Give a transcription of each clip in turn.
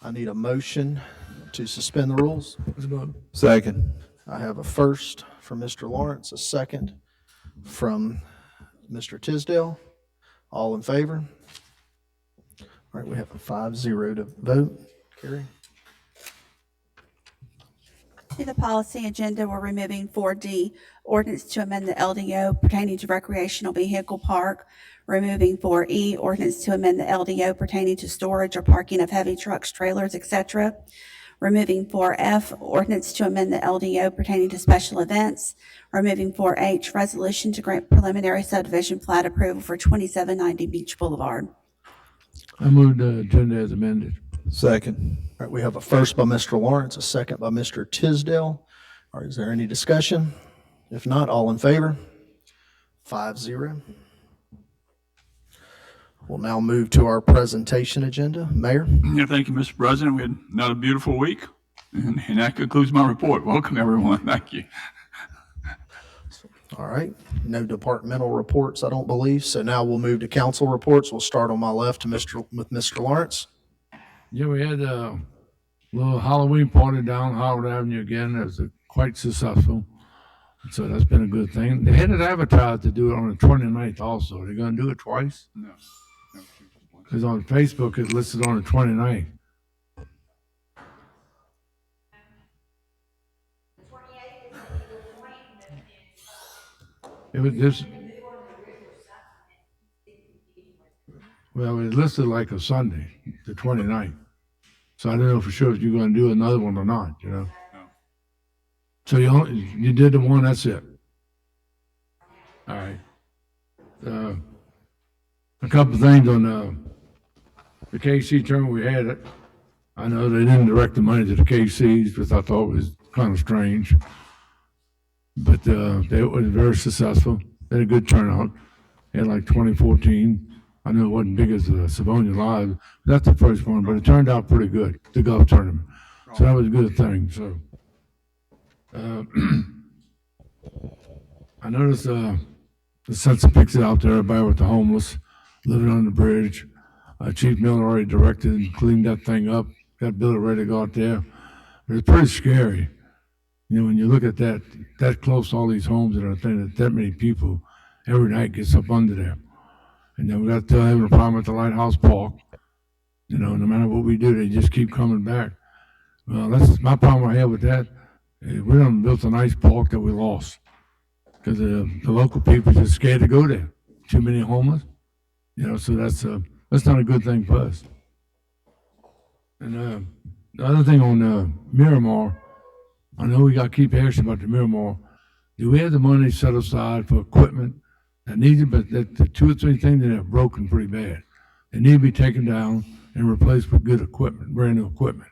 I need a motion to suspend the rules. Second. I have a first from Mr. Lawrence, a second from Mr. Tisdale. All in favor? All right, we have a 5-0 to vote. Carrie? To the policy agenda, we're removing 4D, ordinance to amend the LDO pertaining to recreational vehicle park. Removing 4E, ordinance to amend the LDO pertaining to storage or parking of heavy trucks, trailers, etc. Removing 4F, ordinance to amend the LDO pertaining to special events. Removing 4H, resolution to grant preliminary subdivision plat approval for 2790 Beach Boulevard. I move the agenda as amended. Second. All right, we have a first by Mr. Lawrence, a second by Mr. Tisdale. All right, is there any discussion? If not, all in favor? 5-0. We'll now move to our presentation agenda. Mayor? Yeah, thank you, Mr. President. We had another beautiful week, and that concludes my report. Welcome, everyone. Thank you. All right, no departmental reports, I don't believe. So now we'll move to council reports. We'll start on my left with Mr. Lawrence. Yeah, we had a little Halloween party down Howard Avenue again. It was quite successful. So that's been a good thing. They had it advertised to do it on the 29th also. They're going to do it twice? No. Because on Facebook, it's listed on the 29th. It was this. Well, it was listed like a Sunday, the 29th. So I don't know for sure if you're going to do another one or not, you know. So you did the one, that's it. All right. A couple of things on the KC term we had it. I know they didn't direct the money to the KCs, which I thought was kind of strange. But it was very successful. They had a good turnout. They had like 2014. I know it wasn't big as the Savonia Live. That's the first one, but it turned out pretty good, the golf tournament. So that was a good thing. So I noticed the census picks it out there, everybody with the homeless living on the bridge. Chief Miller already directed and cleaned that thing up, got Bill ready to go out there. But it's pretty scary. You know, when you look at that close to all these homes that are thing that many people every night gets up under there. And then we got having a problem at the Lighthouse Park. You know, no matter what we do, they just keep coming back. Well, that's my problem I have with that. We done built a nice park that we lost because the local people just scared to go there. Too many homeless, you know. So that's not a good thing for us. And the other thing on Miramar, I know we got to keep asking about the Miramar. Do we have the money set aside for equipment that needed, but the 2 or 3 things that are broken pretty bad? They need to be taken down and replaced with good equipment, brand new equipment.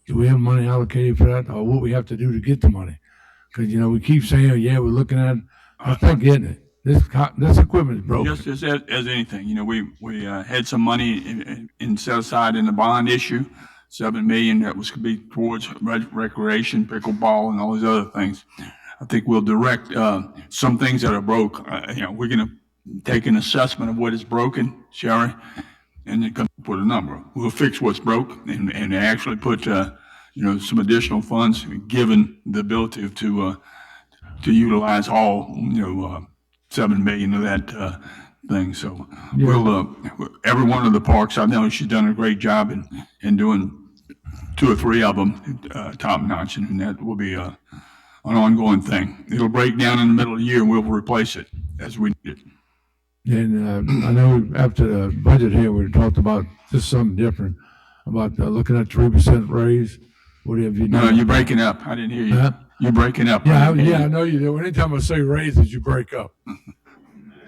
Do we have money allocated for that, or what we have to do to get the money? Because, you know, we keep saying, oh, yeah, we're looking at it. I'm not getting it. This equipment is broken. Just as anything, you know, we had some money in set aside in the bond issue, $7 million that was to be towards recreation, pickleball, and all these other things. I think we'll direct some things that are broke. You know, we're going to take an assessment of what is broken, Sherry, and then come up with a number. We'll fix what's broke and actually put you know, some additional funds, given the ability to utilize all, you know, $7 million of that thing. So yeah. We'll every one of the parks, I know she's done a great job in doing 2 or 3 of them top notch, and that will be an ongoing thing. It'll break down in the middle of the year, and we'll replace it as we need it. And I know after the budget here, we talked about just something different about looking at 3% raise. What have you done? No, you're breaking up. I didn't hear you. Huh? You're breaking up. Yeah, I know you do. Anytime I say raises, you break up.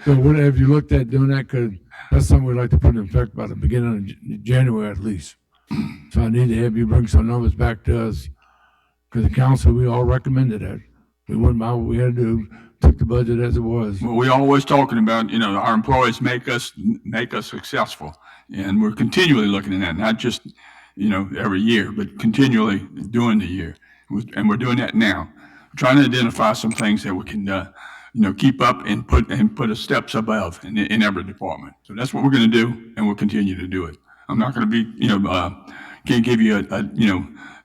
So what have you looked at doing that? Because that's something we'd like to put in effect by the beginning of January at least. So I need to have you bring some numbers back to us, because the council, we all recommended that. We wouldn't mind what we had to do, took the budget as it was. Well, we're always talking about, you know, our employees make us successful, and we're continually looking at that, not just, you know, every year, but continually during the year, and we're doing that now. We're trying to identify some things that we can, you know, keep up and put a steps above in every department. So that's what we're going to do, and we'll continue to do it. I'm not going to be, you know, can't give you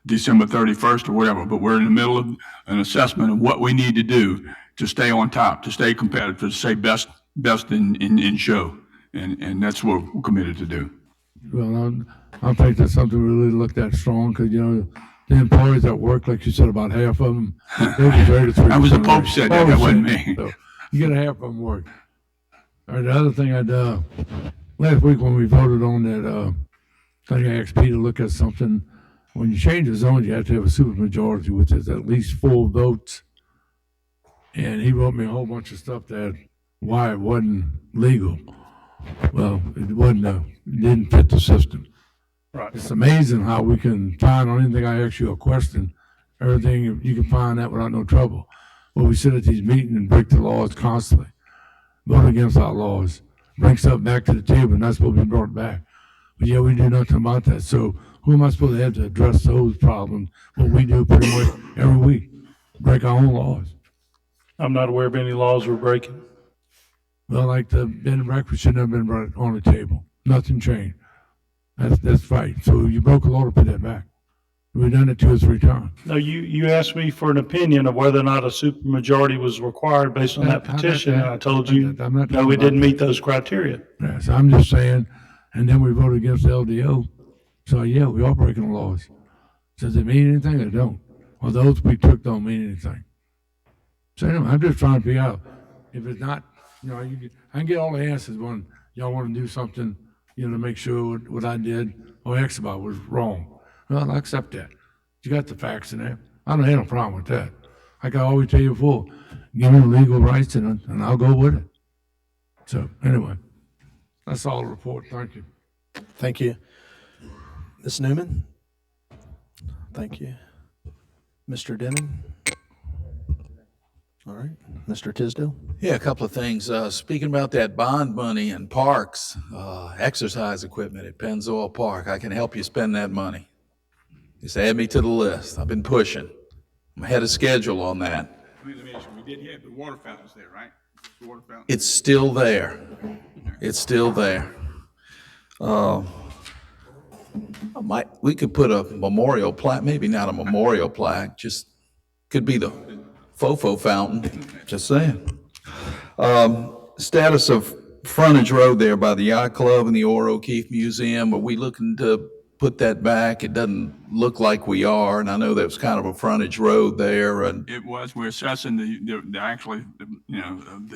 December 31st or whatever, but we're in the middle of an assessment of what we need to do to stay on top, to stay competitive, to stay best in show. And that's what we're committed to do. Well, I think that's something we really looked at strong, because, the employees at work, like you said, about half of them, they was ready to 3%. That was the Pope said that, that wasn't me. So you get a half of them work. All right, the other thing last week when we voted on that, thing, I asked Pete to look at something. When you change the zone, you have to have a supermajority, which is at least 4 votes. And he wrote me a whole bunch of stuff why it wasn't legal. Well, it didn't fit the system. Right. It's amazing how we can find on anything I ask you a question, everything, you can find that without no trouble. Well, we sit at these meetings and break the laws constantly, vote against our laws, bring stuff back to the table, and that's what we brought back. But yeah, we do nothing about that. So who am I supposed to have to address those problems? What we do pretty much every week, break our own laws. I'm not aware of any laws we're breaking. Well, like the bed and breakfast should never been brought on the table. Nothing changed. That's right. So you broke a law to put that back. We've done it 2 or 3 times. No, you asked me for an opinion of whether or not a supermajority was required based on that petition, and I told you, I'm not no, talking we didn't about meet those criteria. Yes, I'm just saying, and then we voted against the LDO. So yeah, we are breaking the laws. Does it mean anything or don't? Well, those we took don't mean anything. So anyway, I'm just trying to figure out if it's not, I can get all the answers when y'all want to do something, to make sure what I did or asked about was wrong. Well, I accept that. You got the facts in there. I don't have no problem with that. Like I always tell you before, give me the legal rights and I'll go with it. So anyway, that's all the report. Thank you. Thank you. Ms. Newman? Thank you. Mr. Denning? All right. Mr. Tisdale? Yeah, a couple of things. Speaking about that bond money and parks, exercise equipment at Pennzoil Park, I can help you spend that money. Just add me to the list. I've been pushing. I'm ahead of schedule on that. Let me ask you, we did have the water fountains there, right? The water fountain. It's still there. It's still there. We could put a memorial plaque, maybe not a memorial plaque, just could be the Fofo fountain, just saying. Status of frontage road there by the Yacht Club and the Orr O'Keefe Museum, are we looking to put that back? It doesn't look like we are, and I know that was kind of a frontage road there, and It was, we're assessing the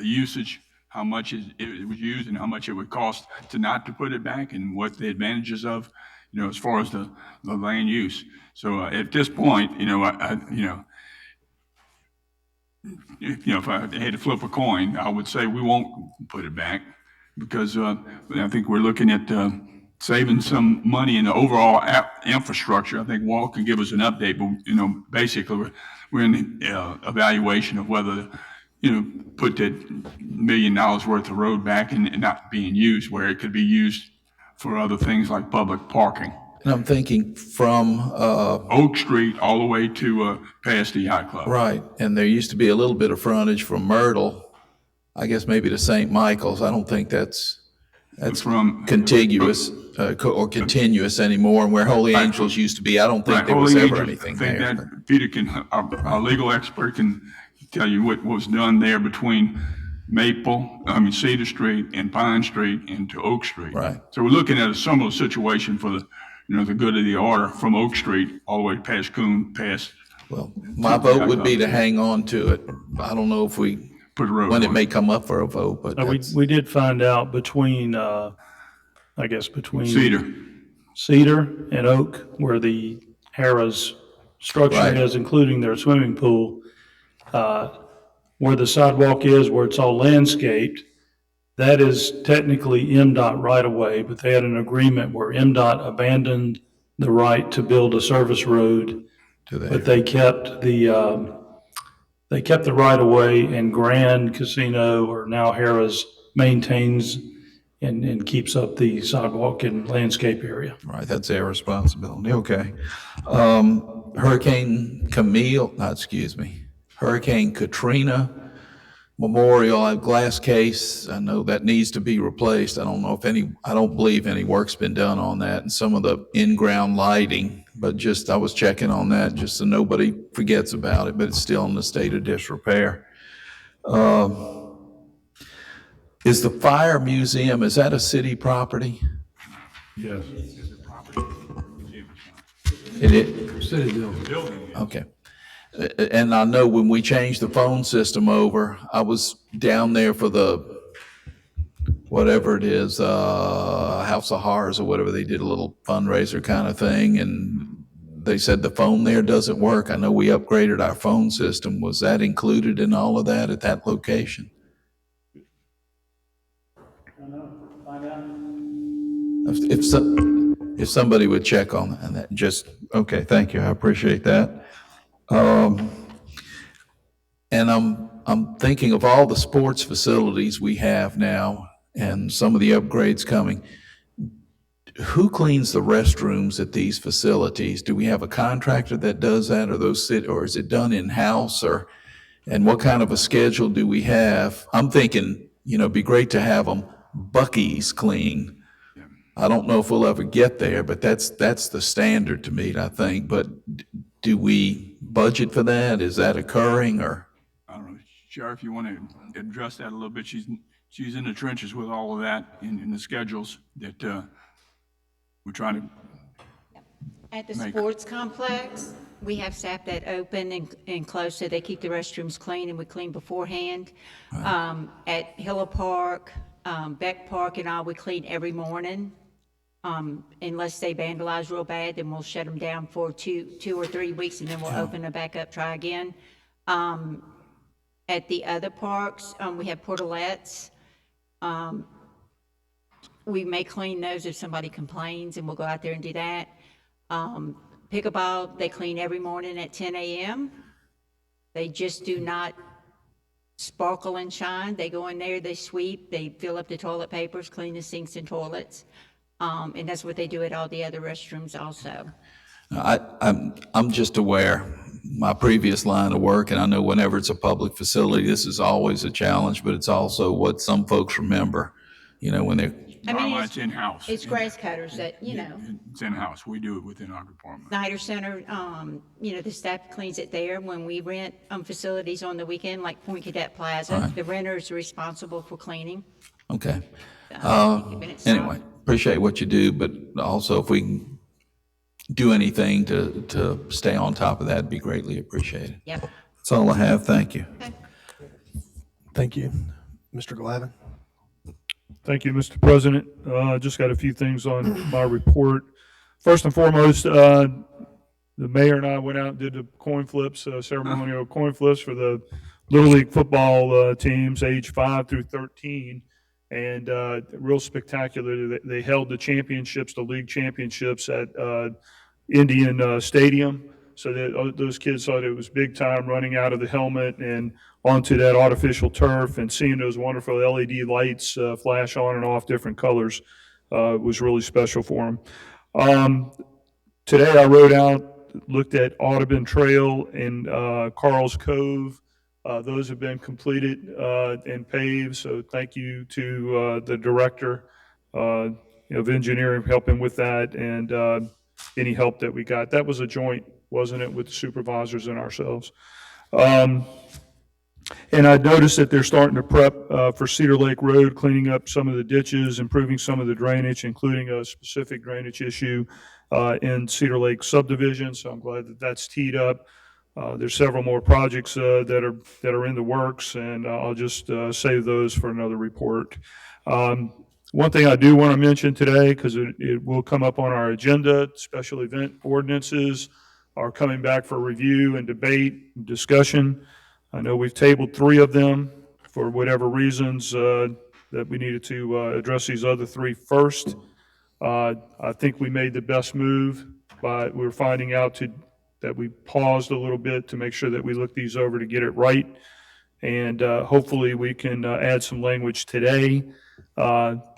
usage, how much it was used and how much it would cost to not to put it back and what the advantages of, as far as the land use. So at this point, if I had to flip a coin, I would say we won't put it back because I think we're looking at saving some money in the overall infrastructure. I think Walt can give us an update, but basically we're in the evaluation of whether put that $1 million worth of road back and not being used where it could be used for other things like public parking. and I'm thinking from, Oak Street all the way to past the Yacht Club. right, and there used to be a little bit of frontage from Myrtle, I guess maybe to St. Michael's. I don't think that's From contiguous or continuous anymore, and where Holy Angels used to be, I don't think Right, there was Holy ever Angels, anything I think there. that Peter can, our legal expert can tell you what was done there between Cedar Street and Pine Street into Oak Street. Right. So we're looking at a similar situation for the good of the order from Oak Street all the way past Coon, past, Well, my vote would be to hang on to it. I don't know if we, put a road. when it on may come up for a vote, but Now, that's, we did find out between Cedar. Cedar and Oak, where the Harrah's structure Right. is, including their swimming pool, where the sidewalk is, where it's all landscaped, that is technically MDOT right-of-way, but they had an agreement where MDOT abandoned the right to build a service road, to but that. they kept the right-of-way, and Grand Casino, or now Harrah's, maintains and keeps up the sidewalk and landscape area. Right, that's their responsibility, okay. Hurricane Katrina Memorial, I have glass case. I know that needs to be replaced. I don't know if I don't believe any work's been done on that, and some of the in-ground lighting, but I was checking on that just so nobody forgets about it, but it's still in the state of disrepair. Is the fire museum, is that a city property? Yes. It is? City building. Okay. And I know when we changed the phone system over, I was down there for the, whatever it is, House of Horrors or whatever, they did a little fundraiser kind of thing, and they said the phone there doesn't work. I know we upgraded our phone system. Was that included in all of that at that location? If somebody would check on that, just, okay, thank you, I appreciate that. And I'm thinking of all the sports facilities we have now and some of the upgrades coming. Who cleans the restrooms at these facilities? Do we have a contractor that does that, or is it done in-house, and what kind of a schedule do we have? I'm thinking, it'd be great to have them Buc-ee's clean. I don't know if we'll ever get there, but that's the standard to meet, I think. But do we budget for that? Is that occurring, or? I don't know, Sheriff, you want to address that a little bit? She's in the trenches with all of that in the schedules that we're trying to. At the sports complex, we have staff that open and close, so they keep the restrooms clean, and we clean beforehand. At Hilla Park, Beck Park and all, we clean every morning. Unless they vandalize real bad, then we'll shut them down for two or 3 weeks, and then we'll open them back up, try again. At the other parks, we have portalettes. We may clean those if somebody complains, and we'll go out there and do that. Pickleball, they clean every morning at 10 a.m. They just do not sparkle and shine. They go in there, they sweep, they fill up the toilet papers, clean the sinks and toilets. And that's what they do at all the other restrooms also. I'm just aware, my previous line of work, and I know whenever it's a public facility, this is always a challenge, but it's also what some folks remember, when they're. It's in-house. It's grass cutters that, It's in-house. We do it within our department. Snyder Center, the staff cleans it there. When we rent facilities on the weekend, like Point Cadet Plaza, the renter is responsible for cleaning. Okay. Keeping it Anyway, stocked. appreciate what you do, but also if we can do anything to stay on top of that, it'd be greatly appreciated. Yep. That's all I have. Thank you. Thank you. Mr. Glavine? Thank you, Mr. President. Just got a few things on my report. First and foremost, the mayor and I went out and did the coin flips, ceremonial coin flips for the Little League football teams, age 5 through 13. And real spectacular. They held the championships, the league championships at Indian Stadium. So that those kids thought it was big time, running out of the helmet and onto that artificial turf and seeing those wonderful LED lights flash on and off different colors was really special for them. Today I rode out, looked at Audubon Trail and Carl's Cove. Those have been completed and paved, so thank you to the director of engineering helping with that, and any help that we got. That was a joint, wasn't it, with the supervisors and ourselves. And I noticed that they're starting to prep for Cedar Lake Road, cleaning up some of the ditches, improving some of the drainage, including a specific drainage issue in Cedar Lake subdivision, so I'm glad that that's teed up. There's several more projects that are in the works, and I'll just save those for another report. One thing I do want to mention today, because it will come up on our agenda, special event ordinances are coming back for review and debate and discussion. I know we've tabled 3 of them for whatever reasons that we needed to address these other 3 first. I think we made the best move by we're finding out that we paused a little bit to make sure that we look these over to get it right. And hopefully we can add some language today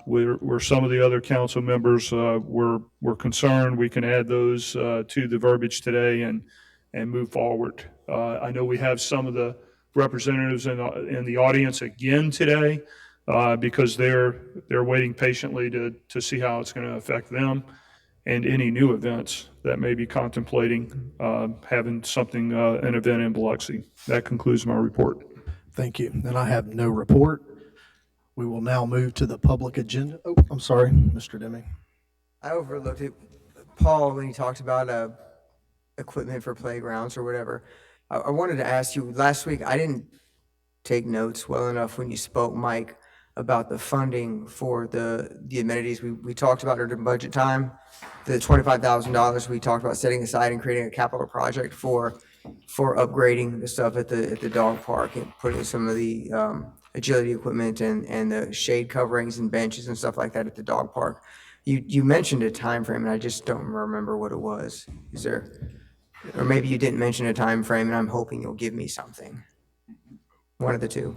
where some of the other council members were concerned. We can add those to the verbiage today and move forward. I know we have some of the representatives in the audience again today because they're waiting patiently to see how it's going to affect them and any new events that may be contemplating having something, an event in Biloxi. That concludes my report. Thank you. And I have no report. We will now move to the public agenda. Oh, I'm sorry, Mr. Deming. I overlooked it, Paul, when he talked about equipment for playgrounds or whatever. I wanted to ask you, last week, I didn't take notes well enough when you spoke, Mike, about the funding for the amenities we talked about during budget time. The $25,000 we talked about setting aside and creating a capital project for upgrading the stuff at the dog park and putting some of the agility equipment and the shade coverings and benches and stuff like that at the dog park. You mentioned a time frame, and I just don't remember what it was. Is there, or maybe you didn't mention a time frame, and I'm hoping you'll give me something. One of the two.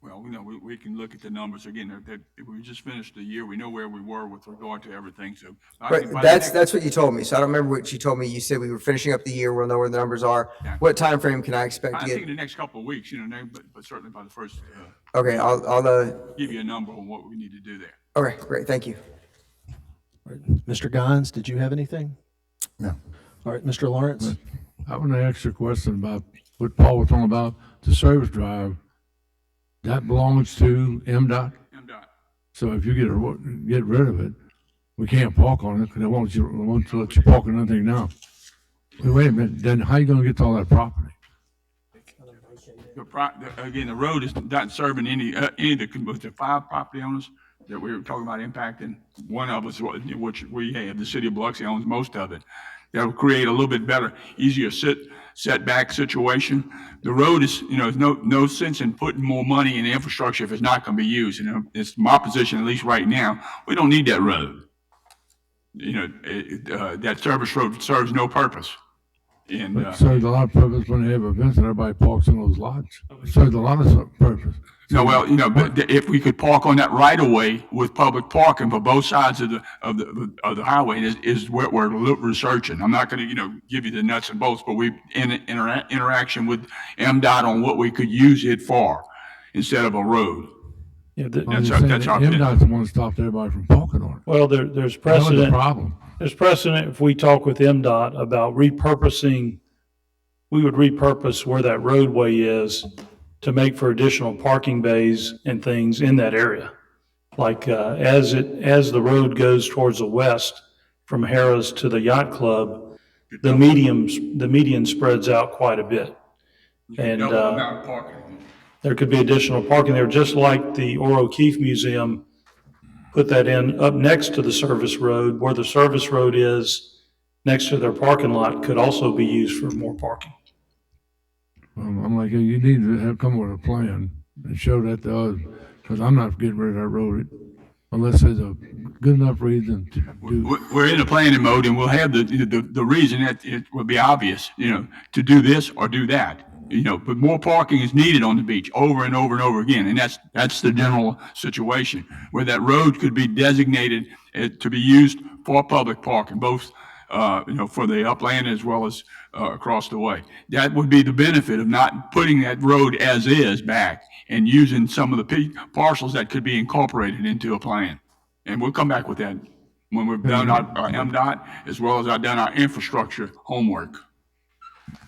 Well, we can look at the numbers again. We just finished the year. We know where we were with regard to everything. So Right, that's what you told me. So I don't remember what you told me. You said we were finishing up the year. We'll know where the numbers are. Yeah. What time frame can I expect I to think get? in the next couple of weeks, but certainly by the first, Okay, I'll give you a number on what we need to do there. okay, great. Thank you. All right. Mr. Guines, did you have anything? No. All right, Mr. Lawrence. I want to ask you a question about what Paul was talking about, the service drive. That belongs to MDOT? MDOT. So if you get rid of it, we can't park on it because they won't let you park on anything now. Wait a minute, then how you gonna get to all that property? Again, the road is not serving any of the 5 property owners that we were talking about impacting. One of us, which we have, the city of Biloxi owns most of it. That'll create a little bit better, easier setback situation. The road is, there's no sense in putting more money in the infrastructure if it's not going to be used. It's my position, at least right now, we don't need that road. That service road serves no purpose. And It serves a lot of purpose when they have events and everybody parks in those lots. It serves a lot of purpose. no, well, but if we could park on that right of way with public parking for both sides of the highway is what we're researching. I'm not going to, give you the nuts and bolts, but we in interaction with MDOT on what we could use it for instead of a road. Yeah, That's our MDOT's the one that stopped everybody from parking on it. well, there's That was the precedent. problem. There's precedent if we talk with MDOT about repurposing, we would repurpose where that roadway is to make for additional parking bays and things in that area. Like, as the road goes towards the west from Harrah's to the yacht club, the median spreads out quite a bit. And, Double the amount of parking. there could be additional parking there, just like the O'Keefe Museum put that in up next to the service road, where the service road is next to their parking lot could also be used for more parking. I'm like, you need to come with a plan and show that to us, because I'm not getting rid of that road unless there's a good enough reason to do. We're in a planning mode, and we'll have the reason that it will be obvious, to do this or do that. But more parking is needed on the beach over and over and over again, and that's the general situation where that road could be designated to be used for public parking, both for the upland as well as across the way. That would be the benefit of not putting that road as is back and using some of the parcels that could be incorporated into a plan. And we'll come back with that when we've done our MDOT as well as I've done our infrastructure homework.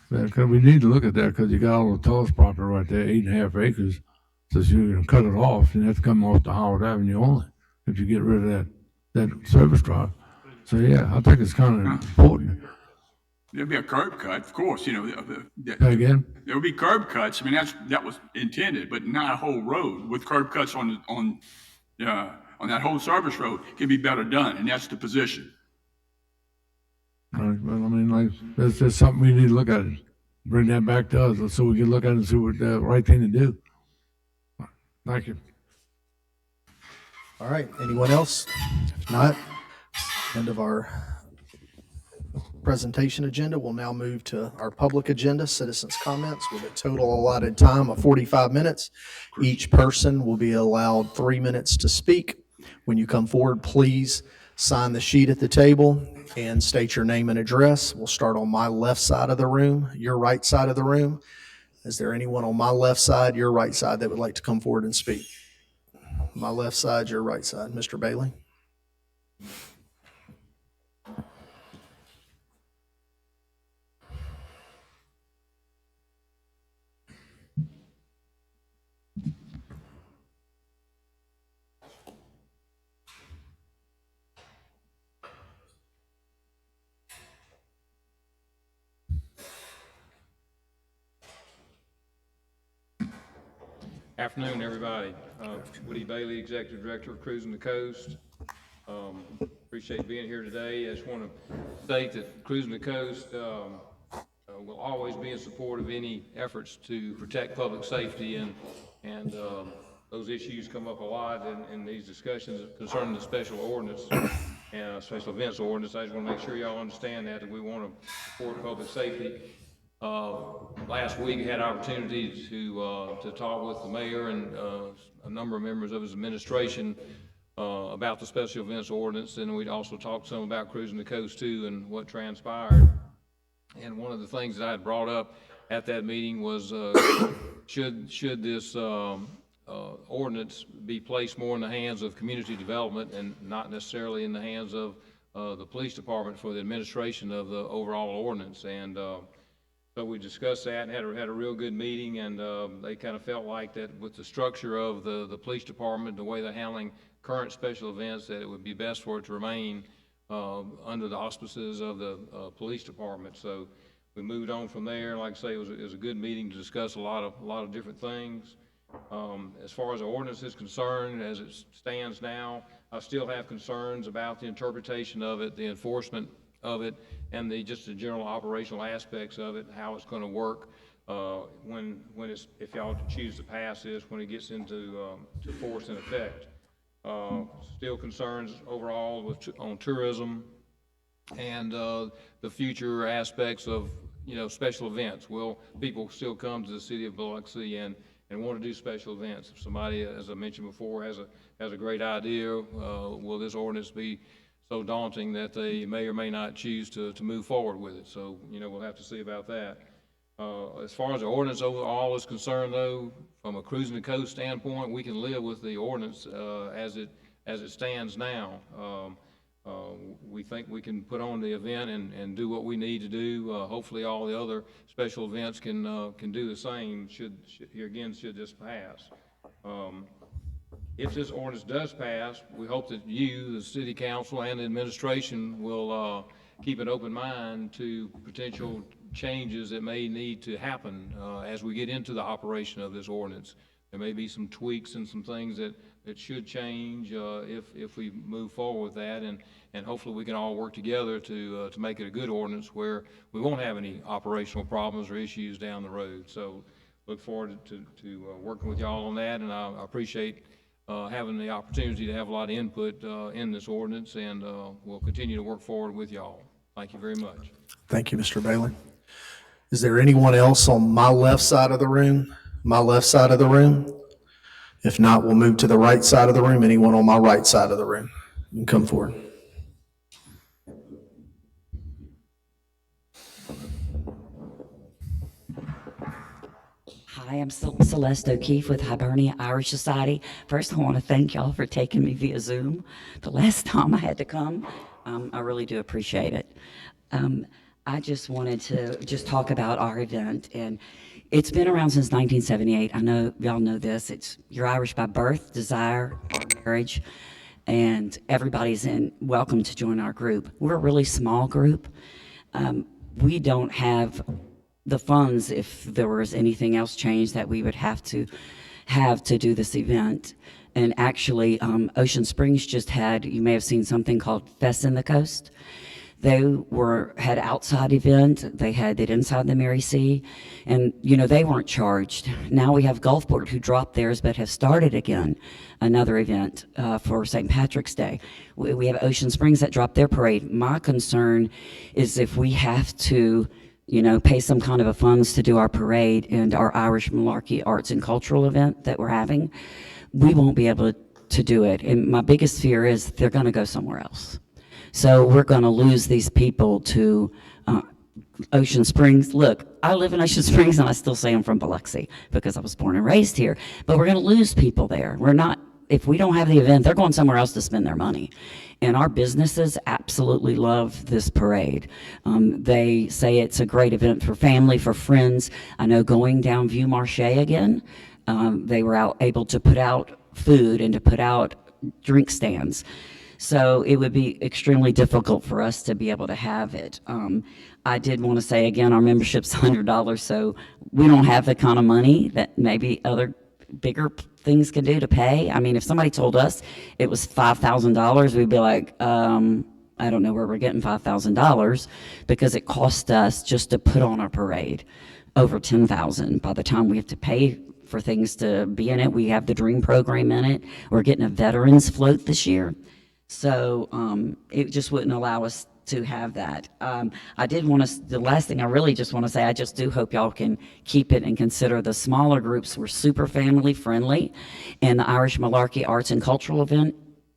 Because we need to look at that, because you got all the tallest property right there, 8.5 acres. So you can cut it off, and that's coming off the Howard Avenue only, if you get rid of that service drive. So yeah, I think it's kind of important. There'll be a curb cut, of course, Say again? there'll be curb cuts. I mean, that was intended, but not a whole road with curb cuts on that whole service road can be better done, and that's the position. All right, well, I mean, like, that's just something we need to look at. Bring that back to us so we can look at it and see what the right thing to do. Thank you. All right, anyone else? If not, end of our presentation agenda. We'll now move to our public agenda, citizens' comments, with a total allotted time of 45 minutes. Each person will be allowed 3 minutes to speak. When you come forward, please sign the sheet at the table and state your name and address. We'll start on my left side of the room, your right side of the room. Is there anyone on my left side, your right side that would like to come forward and speak? My left side, your right side. Mr. Bailey? Afternoon, everybody. Woody Bailey, Executive Director of Cruising the Coast. Appreciate being here today. I just want to state that Cruising the Coast will always be in support of any efforts to protect public safety, and those issues come up a lot in these discussions concerning the special ordinance and special events ordinance. I just want to make sure y'all understand that we want to support public safety. Last week, I had opportunity to talk with the mayor and a number of members of his administration about the special events ordinance, and we'd also talked some about Cruising the Coast too and what transpired. And one of the things that I had brought up at that meeting was should this ordinance be placed more in the hands of community development and not necessarily in the hands of the police department for the administration of the overall ordinance. And so we discussed that and had a real good meeting, and they kind of felt like that with the structure of the police department, the way they're handling current special events, that it would be best for it to remain under the auspices of the police department. So we moved on from there. Like I say, it was a good meeting to discuss a lot of different things. As far as the ordinance is concerned, as it stands now, I still have concerns about the interpretation of it, the enforcement of it, and just the general operational aspects of it, how it's going to work when it's, if y'all choose to pass this, when it gets into to force and effect. Still concerns overall on tourism and the future aspects of special events. Will people still come to the city of Biloxi and want to do special events? If somebody, as I mentioned before, has a great idea, will this ordinance be so daunting that they may or may not choose to move forward with it? So, we'll have to see about that. As far as the ordinance overall is concerned, though, from a Cruising the Coast standpoint, we can live with the ordinance as it stands now. We think we can put on the event and do what we need to do. Hopefully, all the other special events can do the same. Should this pass? If this ordinance does pass, we hope that you, the city council, and the administration will keep an open mind to potential changes that may need to happen as we get into the operation of this ordinance. There may be some tweaks and some things that should change if we move forward with that, and hopefully we can all work together to make it a good ordinance where we won't have any operational problems or issues down the road. So look forward to working with y'all on that, and I appreciate having the opportunity to have a lot of input in this ordinance, and we'll continue to work forward with y'all. Thank you very much. Thank you, Mr. Bailey. Is there anyone else on my left side of the room? My left side of the room? If not, we'll move to the right side of the room. Anyone on my right side of the room? You can come forward. Hi, I'm Celeste O'Keefe with Hibernia Irish Society. First, I want to thank y'all for taking me via Zoom. The last time I had to come, I really do appreciate it. I just wanted to talk about our event, and it's been around since 1978. I know y'all know this. You're Irish by birth, desire, or marriage, and everybody's welcome to join our group. We're a really small group. We don't have the funds if there was anything else changed that we would have to do this event. And actually, Ocean Springs just had, you may have seen something called Fest in the Coast. They had outside event, they did inside the Mary Sea, and they weren't charged. Now we have Gulfport who dropped theirs but have started again another event for St. Patrick's Day. We have Ocean Springs that dropped their parade. My concern is if we have to pay some kind of a funds to do our parade and our Irish Malarkey Arts and Cultural event that we're having, we won't be able to do it. And my biggest fear is they're going to go somewhere else. So we're going to lose these people to Ocean Springs. Look, I live in Ocean Springs and I still say I'm from Biloxi because I was born and raised here. But we're going to lose people there. We're not, if we don't have the event, they're going somewhere else to spend their money. And our businesses absolutely love this parade. They say it's a great event for family, for friends. I know going down View Marche again, they were able to put out food and to put out drink stands. So it would be extremely difficult for us to be able to have it. I did want to say again, our membership's $100, so we don't have the kind of money that maybe other bigger things can do to pay. I mean, if somebody told us it was $5,000, we'd be like, I don't know where we're getting $5,000 because it cost us just to put on a parade over $10,000. By the time we have to pay for things to be in it, we have the Dream program in it. We're getting a veterans float this year. So it just wouldn't allow us to have that. I did want to, the last thing I really just want to say, I just do hope y'all can keep it and consider the smaller groups. We're super family friendly, and the Irish Malarkey Arts and Cultural event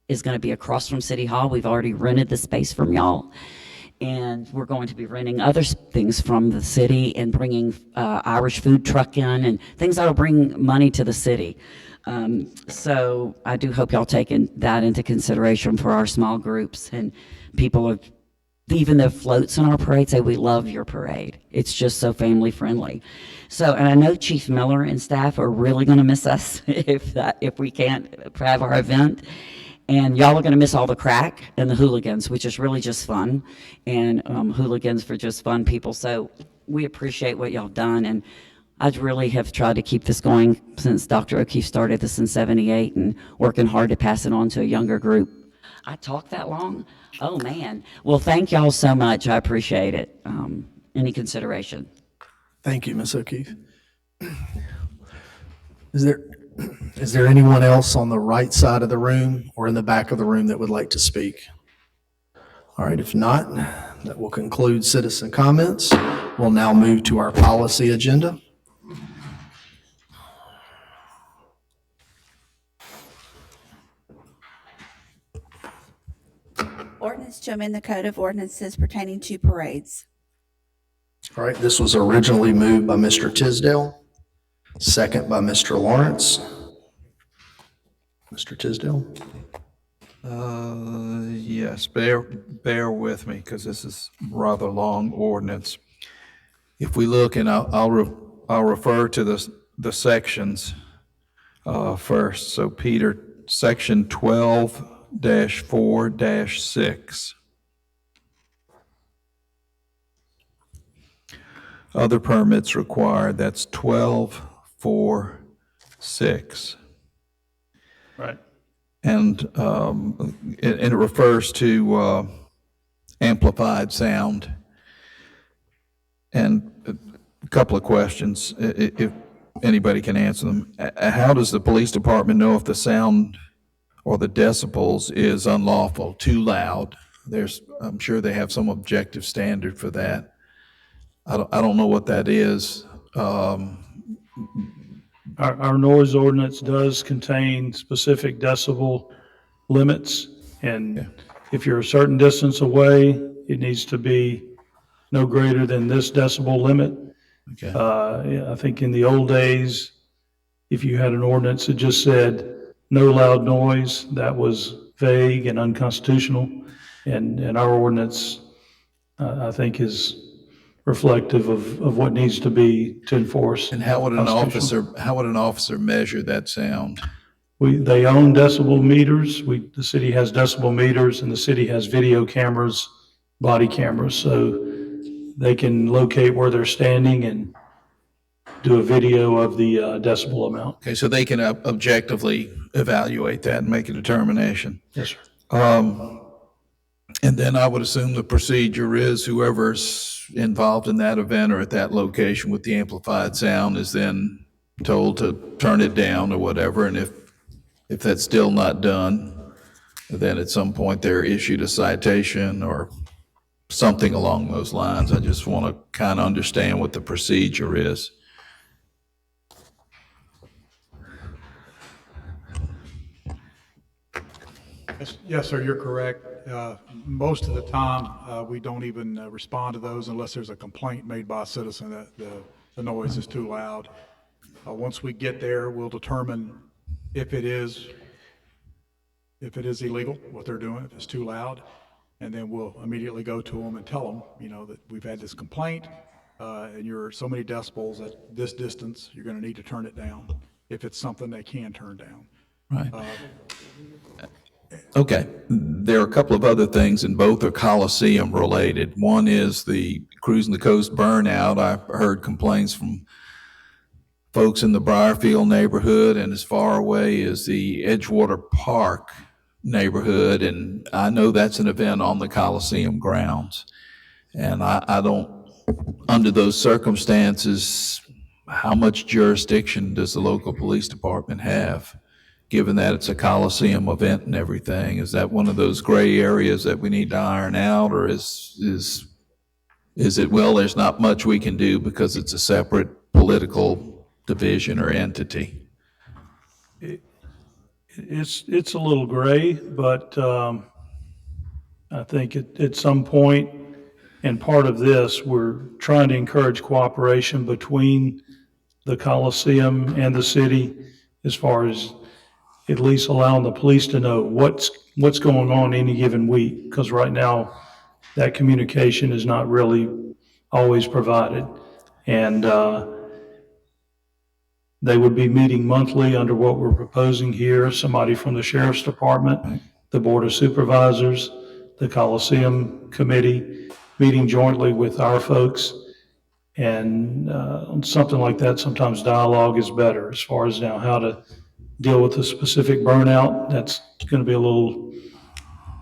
is going to be across from City Hall. We've already rented the space from y'all, and we're going to be renting other things from the city and bringing Irish food truck in and things that'll bring money to the city. So I do hope y'all taking that into consideration for our small groups, and people have, even the floats in our parade say, we love your parade. It's just so family friendly. So, and I know Chief Miller and staff are really going to miss us if we can't have our event. And y'all are going to miss all the crack and the hooligans, which is really just fun, and hooligans for just fun people. So we appreciate what y'all done, and I really have tried to keep this going since Dr. O'Keefe started this in '78 and working hard to pass it on to a younger group. I talked that long? Oh, man. Well, thank y'all so much. I appreciate it. Any consideration? Thank you, Ms. O'Keefe. Is there anyone else on the right side of the room or in the back of the room that would like to speak? All right, if not, that will conclude citizen comments. We'll now move to our policy agenda. Ordinance to amend the Code of Ordinances pertaining to parades. All right, this was originally moved by Mr. Tisdale, second by Mr. Lawrence. Mr. Tisdale? Yes, bear with me, because this is rather long ordinance. If we look, and I'll refer to the sections first. So Peter, section 12-4-6. Other permits required, that's 12-4-6. Right. And it refers to amplified sound. And a couple of questions, if anybody can answer them. How does the police department know if the sound or the decibels is unlawful, too loud? I'm sure they have some objective standard for that. I don't know what that is. Our noise ordinance does contain specific decibel limits, and if you're a certain distance away, it needs to be no greater than this decibel limit. Okay. I think in the old days, if you had an ordinance that just said no loud noise, that was vague and unconstitutional. And our ordinance, I think, is reflective of what needs to be to enforce. And how would an officer measure that sound? They own decibel meters. The city has decibel meters, and the city has video cameras, body cameras, so they can locate where they're standing and do a video of the decibel amount. Okay, so they can objectively evaluate that and make a determination. Yes, sir. And then I would assume the procedure is whoever's involved in that event or at that location with the amplified sound is then told to turn it down or whatever. And if that's still not done, then at some point they're issued a citation or something along those lines. I just want to kind of understand what the procedure is. Yes, sir, you're correct. Most of the time, we don't even respond to those unless there's a complaint made by a citizen that the noise is too loud. Once we get there, we'll determine if it is illegal, what they're doing, if it's too loud, and then we'll immediately go to them and tell them, that we've had this complaint, and you're so many decibels at this distance, you're going to need to turn it down, if it's something they can turn down. Right. Okay, there are a couple of other things, and both are Coliseum related. One is the Cruising the Coast burnout. I heard complaints from folks in the Briarfield neighborhood and as far away as the Edgewater Park neighborhood, and I know that's an event on the Coliseum grounds. And I don't, under those circumstances, how much jurisdiction does the local police department have? Given that it's a Coliseum event and everything, is that one of those gray areas that we need to iron out, or is it, well, there's not much we can do because it's a separate political division or entity? It's a little gray, but I think at some point, and part of this, we're trying to encourage cooperation between the Coliseum and the city as far as at least allowing the police to know what's going on any given week, because right now that communication is not really always provided. And they would be meeting monthly under what we're proposing here, somebody from the Sheriff's Department, the Board of Supervisors, the Coliseum Committee, meeting jointly with our folks. And on something like that, sometimes dialogue is better as far as now how to deal with a specific burnout. That's going to be a little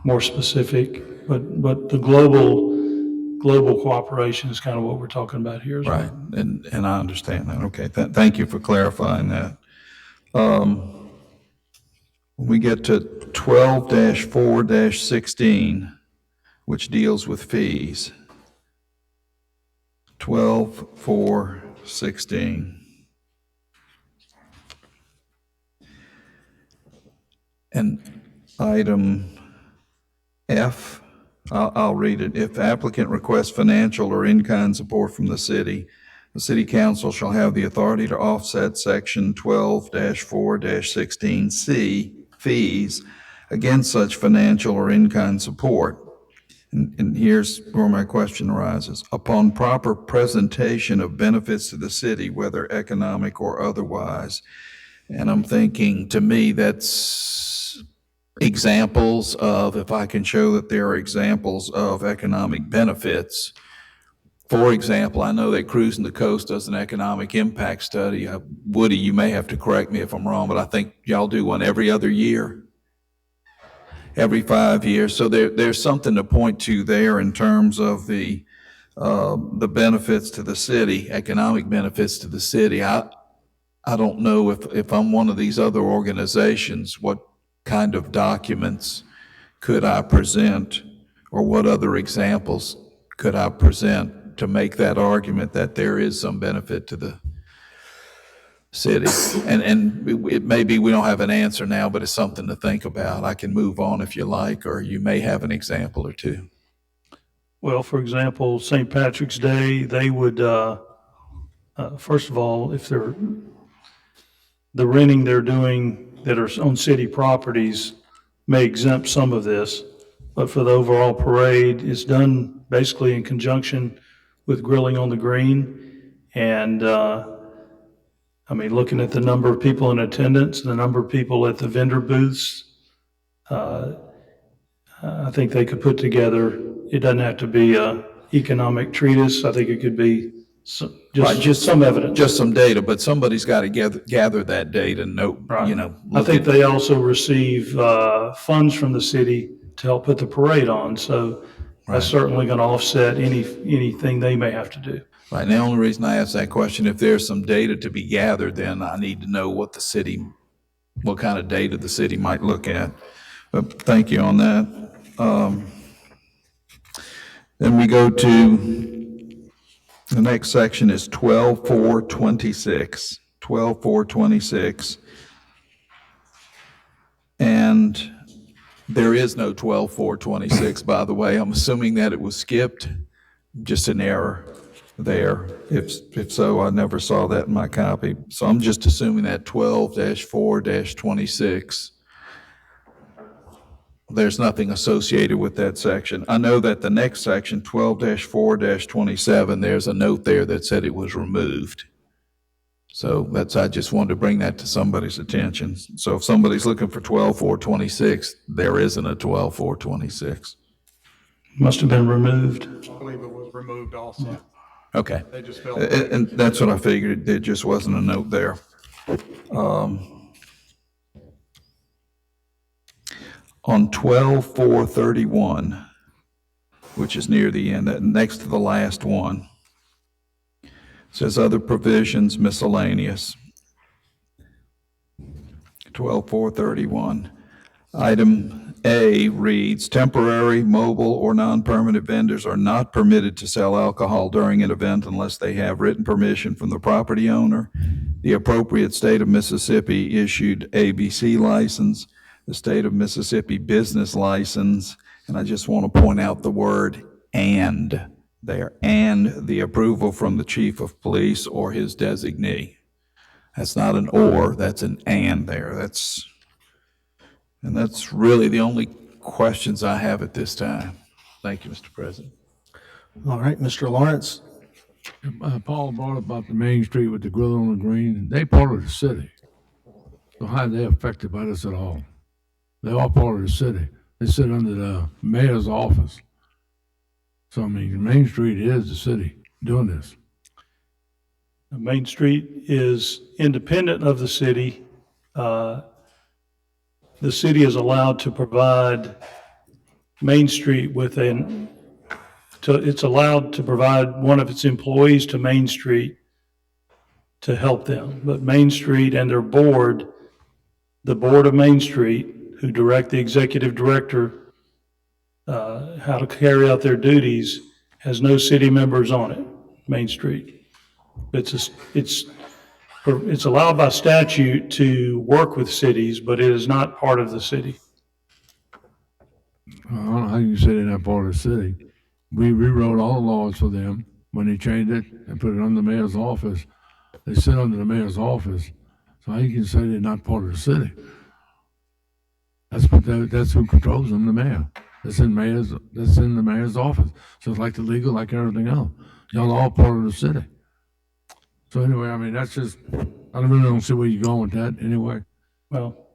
more specific, but the global cooperation is kind of what we're talking about here as well. Right, and I understand that. Okay, thank you for clarifying that. We get to 12-4-16, which deals with fees. 12-4-16. And item F, I'll read it. If applicant requests financial or in-kind support from the city council shall have the authority to offset section 12-4-16C fees against such financial or in-kind support. And here's where my question arises. Upon proper presentation of benefits to the city, whether economic or otherwise. And I'm thinking, to me, that's examples of, if I can show that there are examples of economic benefits. For example, I know that Cruising the Coast does an economic impact study. Woody, you may have to correct me if I'm wrong, but I think y'all do one every other year, every 5 years. So there's something to point to there in terms of the benefits to the city, economic benefits to the city. I don't know if I'm one of these other organizations, what kind of documents could I present, or what other examples could I present to make that argument that there is some benefit to the city? And it may be we don't have an answer now, but it's something to think about. I can move on if you like, or you may have an example or two. Well, for example, St. Patrick's Day, they would, first of all, if the renting they're doing that are on city properties may exempt some of this, but for the overall parade, it's done basically in conjunction with grilling on the green. And looking at the number of people in attendance, the number of people at the vendor booths, I think they could put together, it doesn't have to be a economic treatise. I think it could be just some evidence. Just some data, but somebody's got to gather that data and know, Right. I think they also receive funds from the city to help put the parade on. So that's certainly going to offset anything they may have to do. Right. And the only reason I ask that question, if there's some data to be gathered, then I need to know what kind of data the city might look at. But thank you on that. Then we go to the next section is 12-4-26. 12-4-26. And There is no 12/4/26, by the way. I'm assuming that it was skipped, just an error there. If so, I never saw that in my copy. So I'm just assuming that 12-4-26. There's nothing associated with that section. I know that the next section, 12-4-27, there's a note there that said it was removed. So I just wanted to bring that to somebody's attention. So if somebody's looking for 12-4-26, there isn't a 12-4-26. Must have been removed. I believe it was removed also. Okay. They just felt. And that's what I figured. There just wasn't a note there. On 12-4-31, which is near the end, next to the last one, says other provisions miscellaneous. 12-4-31. Item A reads, temporary, mobile, or non-permanent vendors are not permitted to sell alcohol during an event unless they have written permission from the property owner, the appropriate state of Mississippi issued ABC license, the state of Mississippi business license, and I just want to point out the word "and" there, and the approval from the chief of police or his designee. That's not an or, that's an and there. And that's really the only questions I have at this time. Thank you, Mr. President. All right, Mr. Lawrence. Paul brought up about the Main Street with the grill on the green. They part of the city. So how are they affected by this at all? They're all part of the city. They sit under the mayor's office. So, I mean, Main Street is the city doing this. Main Street is independent of the city. The city is allowed to provide Main Street it's allowed to provide one of its employees to Main Street to help them. But Main Street and their board, the board of Main Street, who direct the executive director how to carry out their duties, has no city members on it, Main Street. It's allowed by statute to work with cities, but it is not part of the city. I don't know how you say they're not part of the city. We rewrote all the laws for them when they changed it and put it under the mayor's office. They sit under the mayor's office. So how you can say they're not part of the city? That's who controls them, the mayor. That's in the mayor's office. So it's like the legal, like everything else. Y'all are all part of the city. So anyway, I mean, that's just, I really don't see where you're going with that anyway. Well,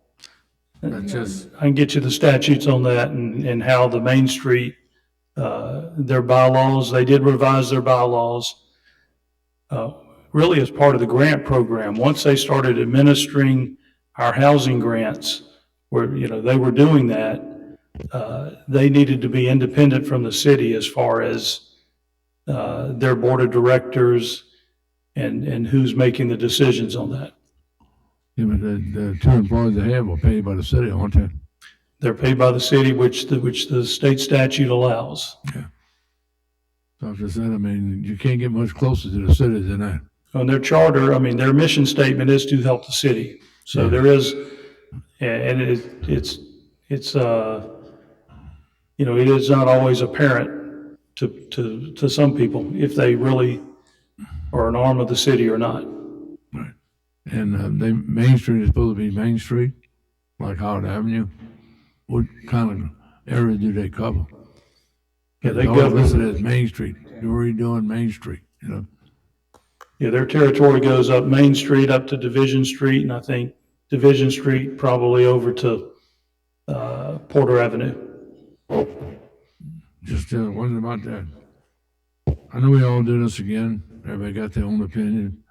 That's just, I can get you the statutes on that and how the Main Street, their bylaws, they did revise their bylaws, really as part of the grant program. Once they started administering our housing grants, where, they were doing that, they needed to be independent from the city as far as their board of directors and who's making the decisions on that. yeah, but the two employees they have are paid by the city, aren't they? They're paid by the city, which the state statute allows. Yeah. So I just said, I mean, you can't get much closer to the city than that. On their charter, I mean, their mission statement is to help the city. So there is, and it is not always apparent to some people if they really are an arm of the city or not. Right. And Main Street is supposed to be Main Street, like Howard Avenue. What kind of area do they cover? Yeah, they They're govern. listed as Main Street. You're already doing Main Street, Yeah, their territory goes up Main Street up to Division Street, and I think Division Street probably over to Porter Avenue. Just wondering about that. I know we all do this again. Everybody got their own opinion.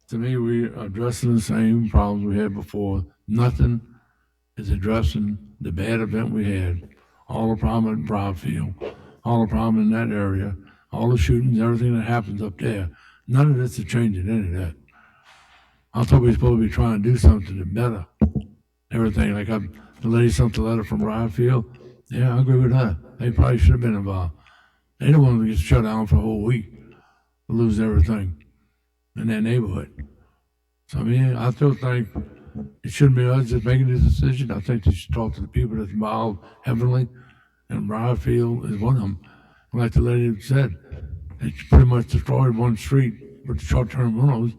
To me, we are addressing the same problems we had before. Nothing is addressing the bad event we had. All the problem at Broadfield, all the problem in that area, all the shootings, everything that happens up there. None of this is changing any of that. I thought we were supposed to be trying to do something to better everything. Like the lady sent the letter from Broadfield. Yeah, I agree with her. They probably should have been involved. They don't want to get shut down for a whole week, lose everything in that neighborhood. So I mean, I still think it shouldn't be us just making the decision. I think they should talk to the people that's involved heavily, and Briarfield is one of them. Like the lady said, they pretty much destroyed one street with the short-term rentals,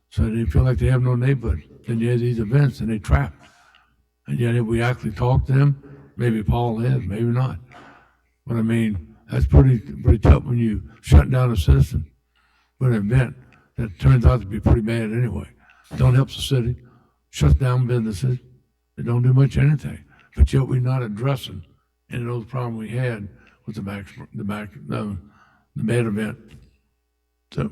so they feel like they have no neighborhood. Then you have these events and they trap. And yet if we actually talk to them, maybe Paul has, maybe not. But I mean, that's pretty tough when you shut down a citizen for an event that turns out to be pretty bad anyway. Don't help the city, shuts down businesses, they don't do much anything. But yet we're not addressing any of those problems we had with the bad event. So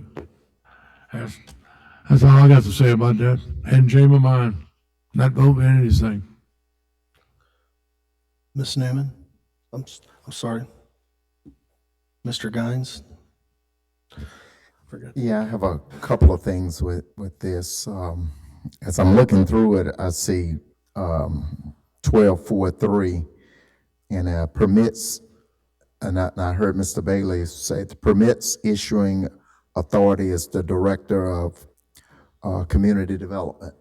that's all I got to say about that. Hadn't changed my mind. Not voting anything. Ms. Newman? I'm sorry. Mr. Guines? Forgot. Yeah, I have a couple of things with this. As I'm looking through it, I see 1243 and permits, and I heard Mr. Bailey say the permits issuing authority is the director of community development.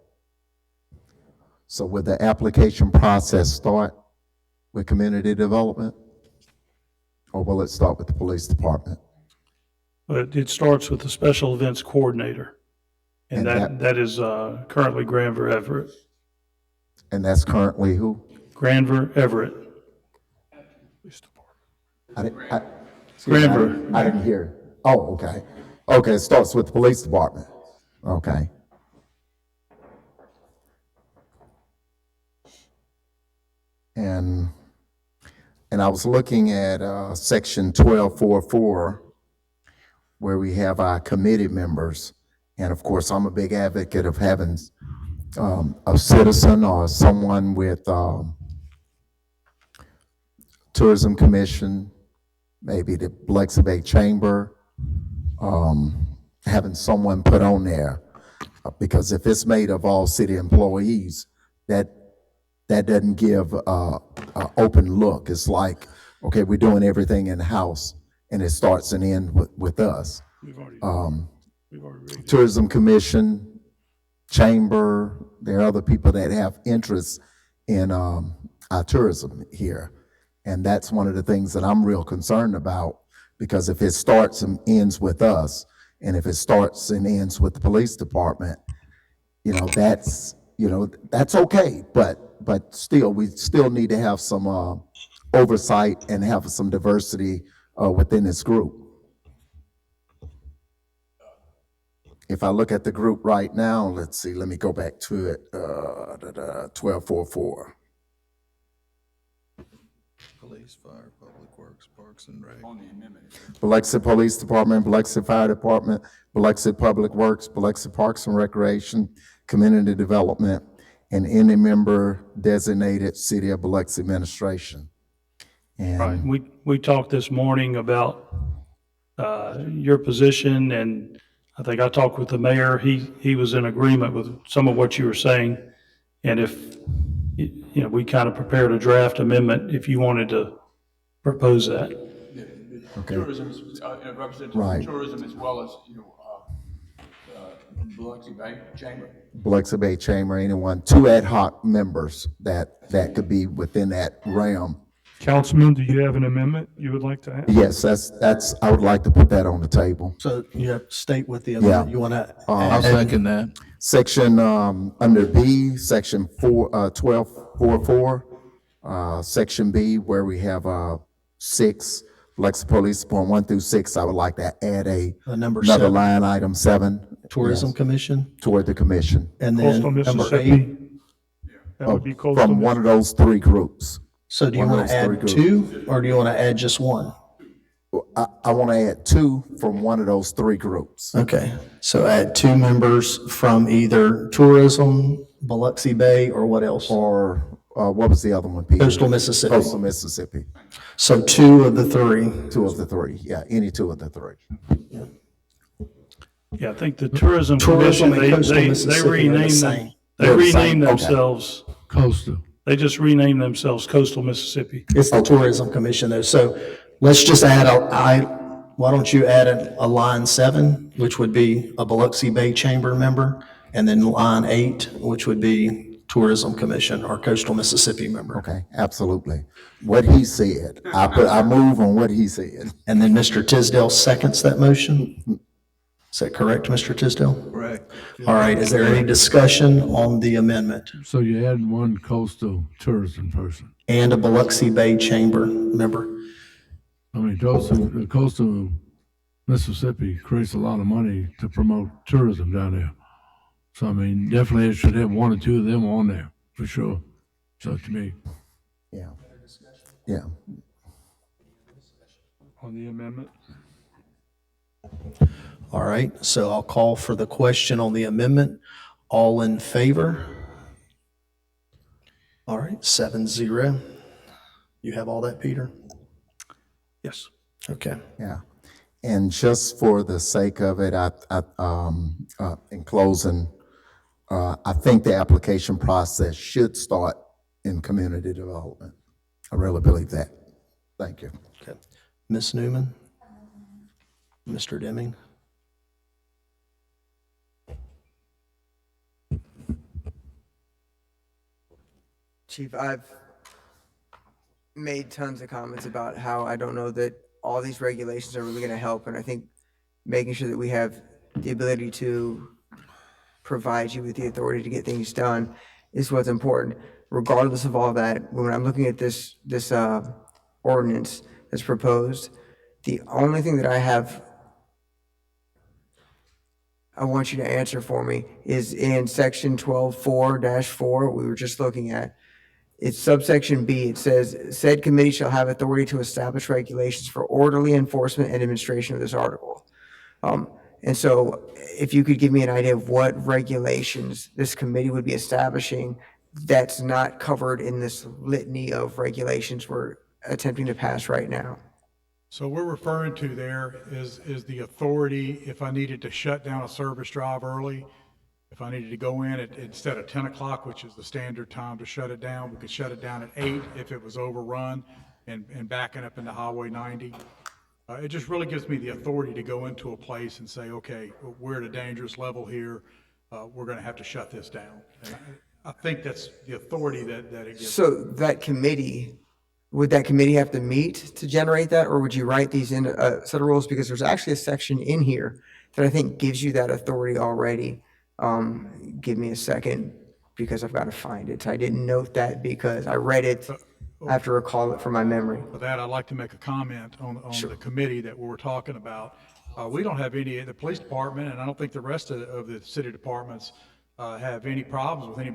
So will the application process start with community development, or will it start with the police department? But it starts with the special events coordinator, and that is currently Granver Everett. And that's currently who? Granver Everett. Granver. I didn't hear. Oh, okay. Okay, it starts with the police department. Okay. And I was looking at section 1244, where we have our committee members. And of course, I'm a big advocate of having a citizen or someone with Tourism Commission, maybe the Biloxi Bay Chamber, having someone put on there. Because if it's made of all city employees, that doesn't give an open look. It's like, okay, we're doing everything in-house, and it starts and ends with us. We've already Tourism Commission, Chamber, there are other people that have interests in our tourism here. And that's one of the things that I'm real concerned about, because if it starts and ends with us, and if it starts and ends with the police department, that's okay, but still, we still need to have some oversight and have some diversity within this group. If I look at the group right now, let's see, let me go back to it, 1244. Police, fire, public works, parks and rec. Biloxi Police Department, Biloxi Fire Department, Biloxi Public Works, Biloxi Parks and Recreation, Community Development, and any member designated City of Biloxi Administration. And Right. We talked this morning about your position, and I think I talked with the mayor. He was in agreement with some of what you were saying. And if, we kind of prepared a draft amendment if you wanted to propose that. Okay. Tourism, representative Right. tourism as well as, Biloxi Bay Chamber. Biloxi Bay Chamber, anyone, 2 ad hoc members that could be within that realm. Councilman, do you have an amendment you would like to add? Yes, that's, I would like to put that on the table. So you have to state what the amendment you want to. I'll second that. Section, under B, section 1244, section B, where we have 6, Biloxi Police Department 1 through 6, I would like to add Number another 7, line item 7. Tourism yes, Commission, toward the commission, and then Coastal number 8. Mississippi. That would be coastal. from one of those 3 groups. So do you One of want to those 3 add groups. 2, or do you want to add just 1? I want to add 2 from one of those 3 groups. Okay, so add 2 members from either tourism, Biloxi Bay, or what else? Or what was the other one, Peter? Coastal Mississippi. Coastal Mississippi. So 2 of the 3. 2 of the 3, yeah, any 2 of the 3. Yeah, I think the Tourism Tourism Commission, and Coastal they Mississippi are the renamed same. them. They They're the same, renamed okay. themselves, Coastal. they just renamed themselves Coastal Mississippi. It's the Tourism Commission though. So let's just add why don't you add a line 7, which would be a Biloxi Bay Chamber member, And then line 8, which would be Tourism Commission or Coastal Mississippi member. Okay, absolutely. What he said, I move on what he said. And then Mr. Tisdale seconds that motion? Is that correct, Mr. Tisdale? Correct. All right, is there any discussion on the amendment? So you had one coastal tourism person. And a Biloxi Bay Chamber member? I mean, coastal Mississippi creates a lot of money to promote tourism down there. So, I mean, definitely it should have one or two of them on there, for sure. So to me, Yeah. Yeah. On the amendment? All right, so I'll call for the question on the amendment. All in favor? All right, 7-0. You have all that, Peter? Yes. Okay. Yeah. And just for the sake of it, in closing, I think the application process should start in community development. I really believe that. Thank you. Okay. Ms. Newman? Mr. Deming? Chief, I've made tons of comments about how I don't know that all these regulations are really going to help. And I think making sure that we have the ability to provide you with the authority to get things done is what's important. Regardless of all that, when I'm looking at this ordinance that's proposed, the only thing that I want you to answer for me is in section 12.4-4, we were just looking at. It's subsection B. It says, said committee shall have authority to establish regulations for orderly enforcement and administration of this article. And so if you could give me an idea of what regulations this committee would be establishing that's not covered in this litany of regulations we're attempting to pass right now. So we're referring to there is the authority if I needed to shut down a service drive early. If I needed to go in instead of 10 o'clock, which is the standard time to shut it down, we could shut it down at 8 if it was overrun and backing up into Highway 90. It just really gives me the authority to go into a place and say, okay, we're at a dangerous level here. We're going to have to shut this down. And I think that's the authority that it gives. So that committee, would that committee have to meet to generate that, or would you write these in a set of rules? Because there's actually a section in here that I think gives you that authority already. Give me a second because I've got to find it. I didn't note that because I read it after recall it from my memory. For that, I'd like to make a comment on the committee that we were talking about. We don't have any, the police department, and I don't think the rest of the city departments have any problems with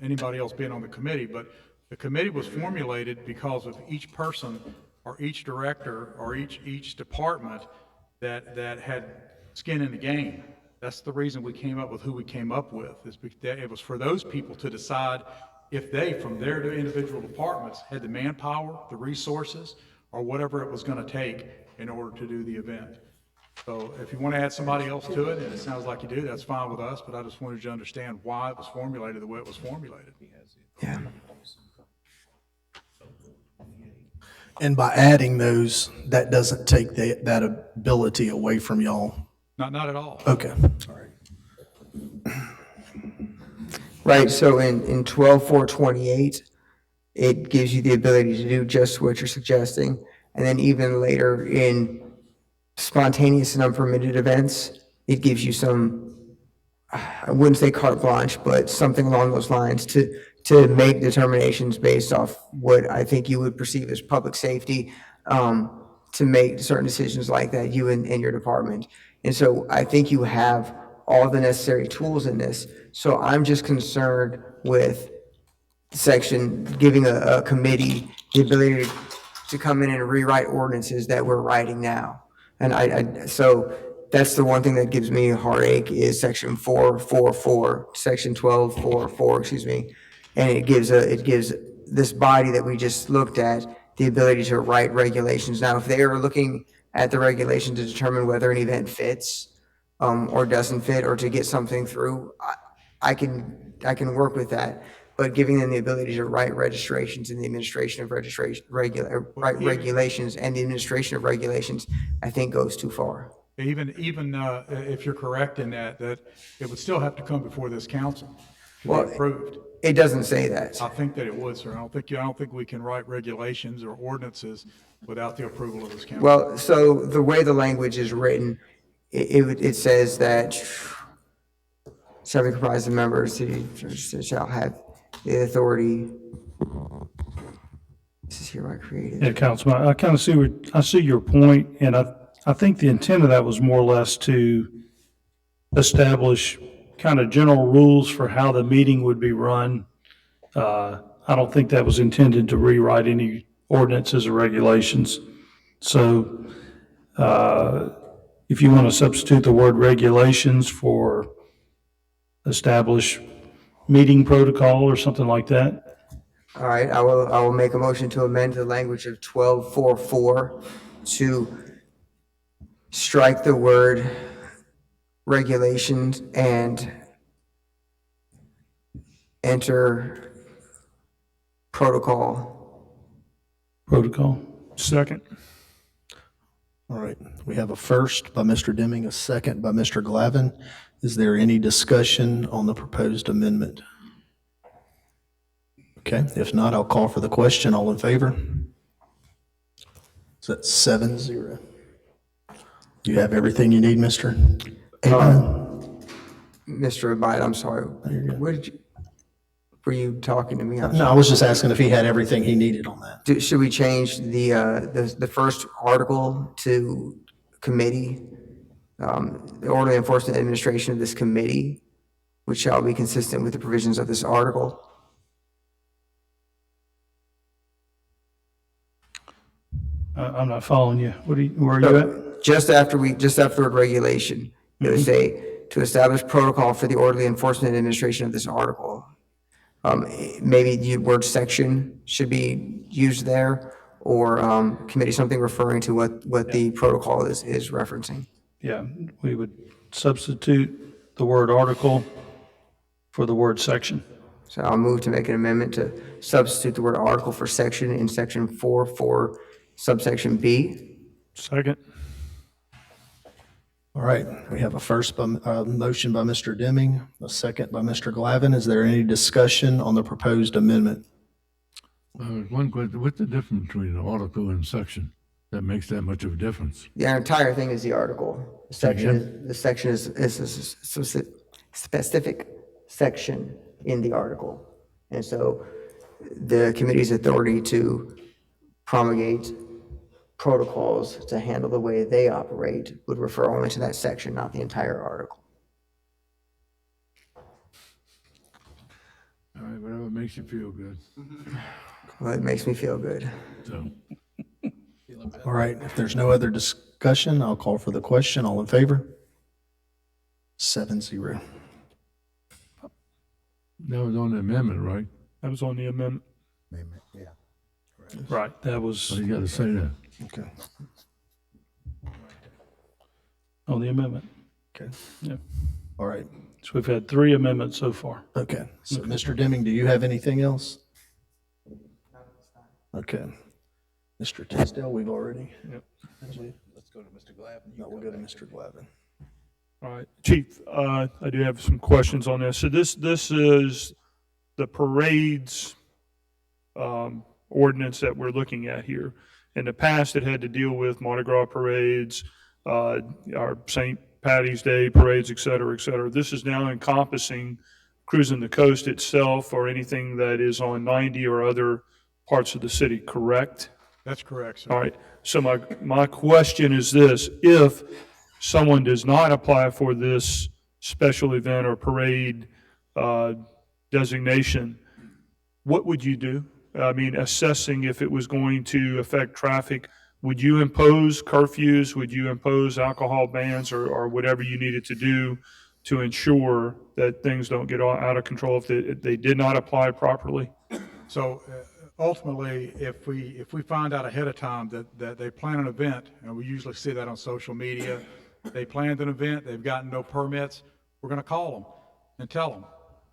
anybody else being on the committee, but the committee was formulated because of each person or each director or each department that had skin in the game. That's the reason we came up with who we came up with. It was for those people to decide if they, from their individual departments, had the manpower, the resources, or whatever it was going to take in order to do the event. So if you want to add somebody else to it, and it sounds like you do, that's fine with us, but I just wanted you to understand why it was formulated the way it was formulated. Yeah. And by adding those, that doesn't take that ability away from y'all? Not at all. Okay, all right. Right, so in 12.4.28, it gives you the ability to do just what you're suggesting. And then even later in spontaneous and unpermitted events, it gives you some, I wouldn't say carte blanche, but something along those lines to make determinations based off what I think you would perceive as public safety, to make certain decisions like that, you and your department. And so I think you have all the necessary tools in this. So I'm just concerned with section giving a committee the ability to come in and rewrite ordinances that we're writing now. And so that's the one thing that gives me a heartache is section 4.4.4, section 12.4.4, excuse me. And it gives this body that we just looked at the ability to write regulations. Now, if they are looking at the regulation to determine whether an event fits or doesn't fit, or to get something through, I can work with that. But giving them the ability to write registrations and the administration of regulations and the administration of regulations, I think goes too far. Even if you're correct in that it would still have to come before this council to be Well, approved. It doesn't say that. I think that it would, sir. I don't think we can write regulations or ordinances without the approval of this council. Well, so the way the language is written, it says that shall be comprised of members who shall have the authority. This is hereby created. Yeah, Councilman, I kind of I see your point, and I think the intent of that was more or less to establish kind of general rules for how the meeting would be run. I don't think that was intended to rewrite any ordinances or regulations. So, if you want to substitute the word regulations for establish meeting protocol or something like that. All right, I will make a motion to amend the language of 1244 to strike the word regulations and enter protocol. Protocol. Second. All right, we have a first by Mr. Deming, a second by Mr. Glavin. Is there any discussion on the proposed amendment? Okay, if not, I'll call for the question. All in favor? Is that 7-0? You have everything you need, Mr. Amen? Mr. Abide, I'm sorry. What did you, were you talking to me? I'm No, I was just asking if he had everything he needed on that. Should we change the first article to committee? The orderly enforcement administration of this committee, which shall be consistent with the provisions of this article. I'm not following you. Where are you at? Just after the word regulation, it would say to establish protocol for the orderly enforcement and administration of this article. Maybe the word section should be used there, or committee, something referring to what the protocol is referencing. Yeah, we would substitute the word article for the word section. So I'll move to make an amendment to substitute the word article for section in section 4 for subsection B. Second. All right, we have a first motion by Mr. Deming, a second by Mr. Glavin. Is there any discussion on the proposed amendment? One question, what's the difference between an article and section that makes that much of a difference? The entire thing is the article. The section is a specific section in the article. And so the committee's authority to promulgate protocols to handle the way they operate would refer only to that section, not the entire article. All right, whatever makes you feel good. Well, it makes me feel good. So, All right, if there's no other discussion, I'll call for the question. All in favor? 7-0. that was on the amendment, right? That was on the amendment. Yeah. Right, that So was you gotta say that. Okay. on the amendment. Okay. Yeah. All right. So we've had 3 amendments so far. Okay. So, Mr. Deming, do you have anything else? Okay. Mr. Tisdale, we've already. Yep. Let's go to Mr. Glavin. No, we'll go to Mr. Glavin. All right, Chief, I do have some questions on this. So this is the parades ordinance that we're looking at here. In the past, it had to deal with Mardi Gras parades, our St. Patty's Day parades, et cetera, et cetera. This is now encompassing cruising the coast itself or anything that is on 90 or other parts of the city, correct? That's correct, sir. All right, so my question is this: if someone does not apply for this special event or parade designation, what would you do? I mean, assessing if it was going to affect traffic, would you impose curfews? Would you impose alcohol bans or whatever you needed to do to ensure that things don't get out of control if they did not apply properly? So ultimately, if we find out ahead of time that they plan an event, and we usually see that on social media, they planned an event, they've gotten no permits, we're going to call them and tell them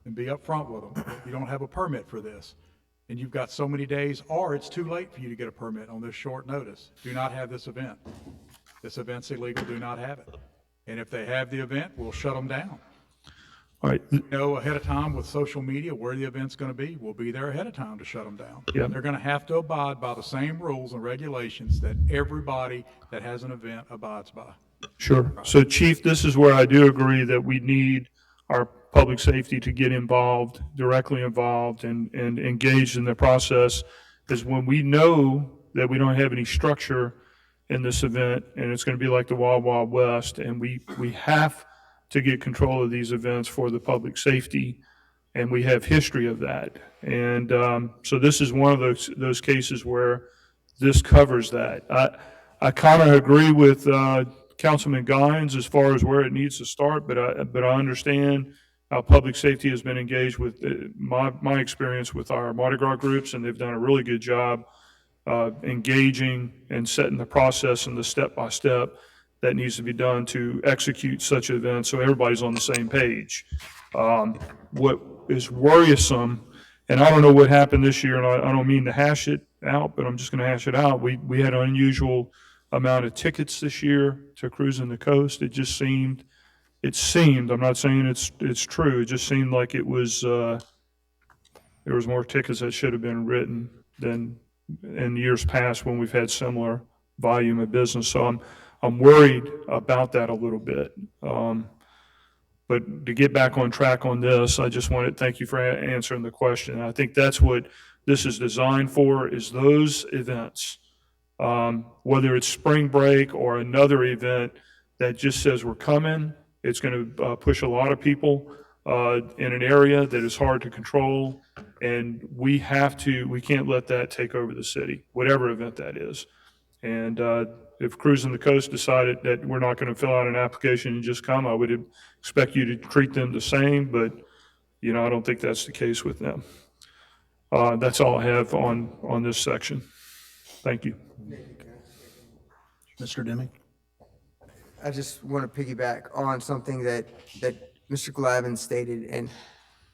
and be upfront with them. You don't have a permit for this, and you've got so many days, or it's too late for you to get a permit on this short notice. Do not have this event. This event's illegal, do not have it. And if they have the event, we'll shut them down. All right, Know ahead of time with social media where the event's going to be. We'll be there ahead of time to shut them down. Yep. They're going to have to abide by the same rules and regulations that everybody that has an event abides by. sure. So Chief, this is where I do agree that we need our public safety to get involved, directly involved and engaged in the process. Is when we know that we don't have any structure in this event and it's going to be like the Wild Wild West, and we have to get control of these events for the public safety, and we have history of that. And so this is one of those cases where this covers that. I kind of agree with Councilman Guines as far as where it needs to start, but I understand how public safety has been engaged with my experience with our Mardi Gras groups, and they've done a really good job engaging and setting the process and the step-by-step that needs to be done to execute such events so everybody's on the same page. What is worrisome, and I don't know what happened this year, and I don't mean to hash it out, but I'm just going to hash it out. We had an unusual amount of tickets this year to Cruising the Coast. It seemed, I'm not saying it's true, it just seemed like it was, there was more tickets that should have been written than in years past when we've had similar volume of business. So I'm worried about that a little bit. But to get back on track on this, I just wanted to thank you for answering the question. I think that's what this is designed for, is those events, whether it's spring break or another event that just says we're coming. It's going to push a lot of people in an area that is hard to control, and we can't let that take over the city, whatever event that is. And if Cruising the Coast decided that we're not going to fill out an application and just come, I would expect you to treat them the same, but, I don't think that's the case with them. That's all I have on this section. Thank you. Mr. Deming? I just want to piggyback on something that Mr. Glavin stated, and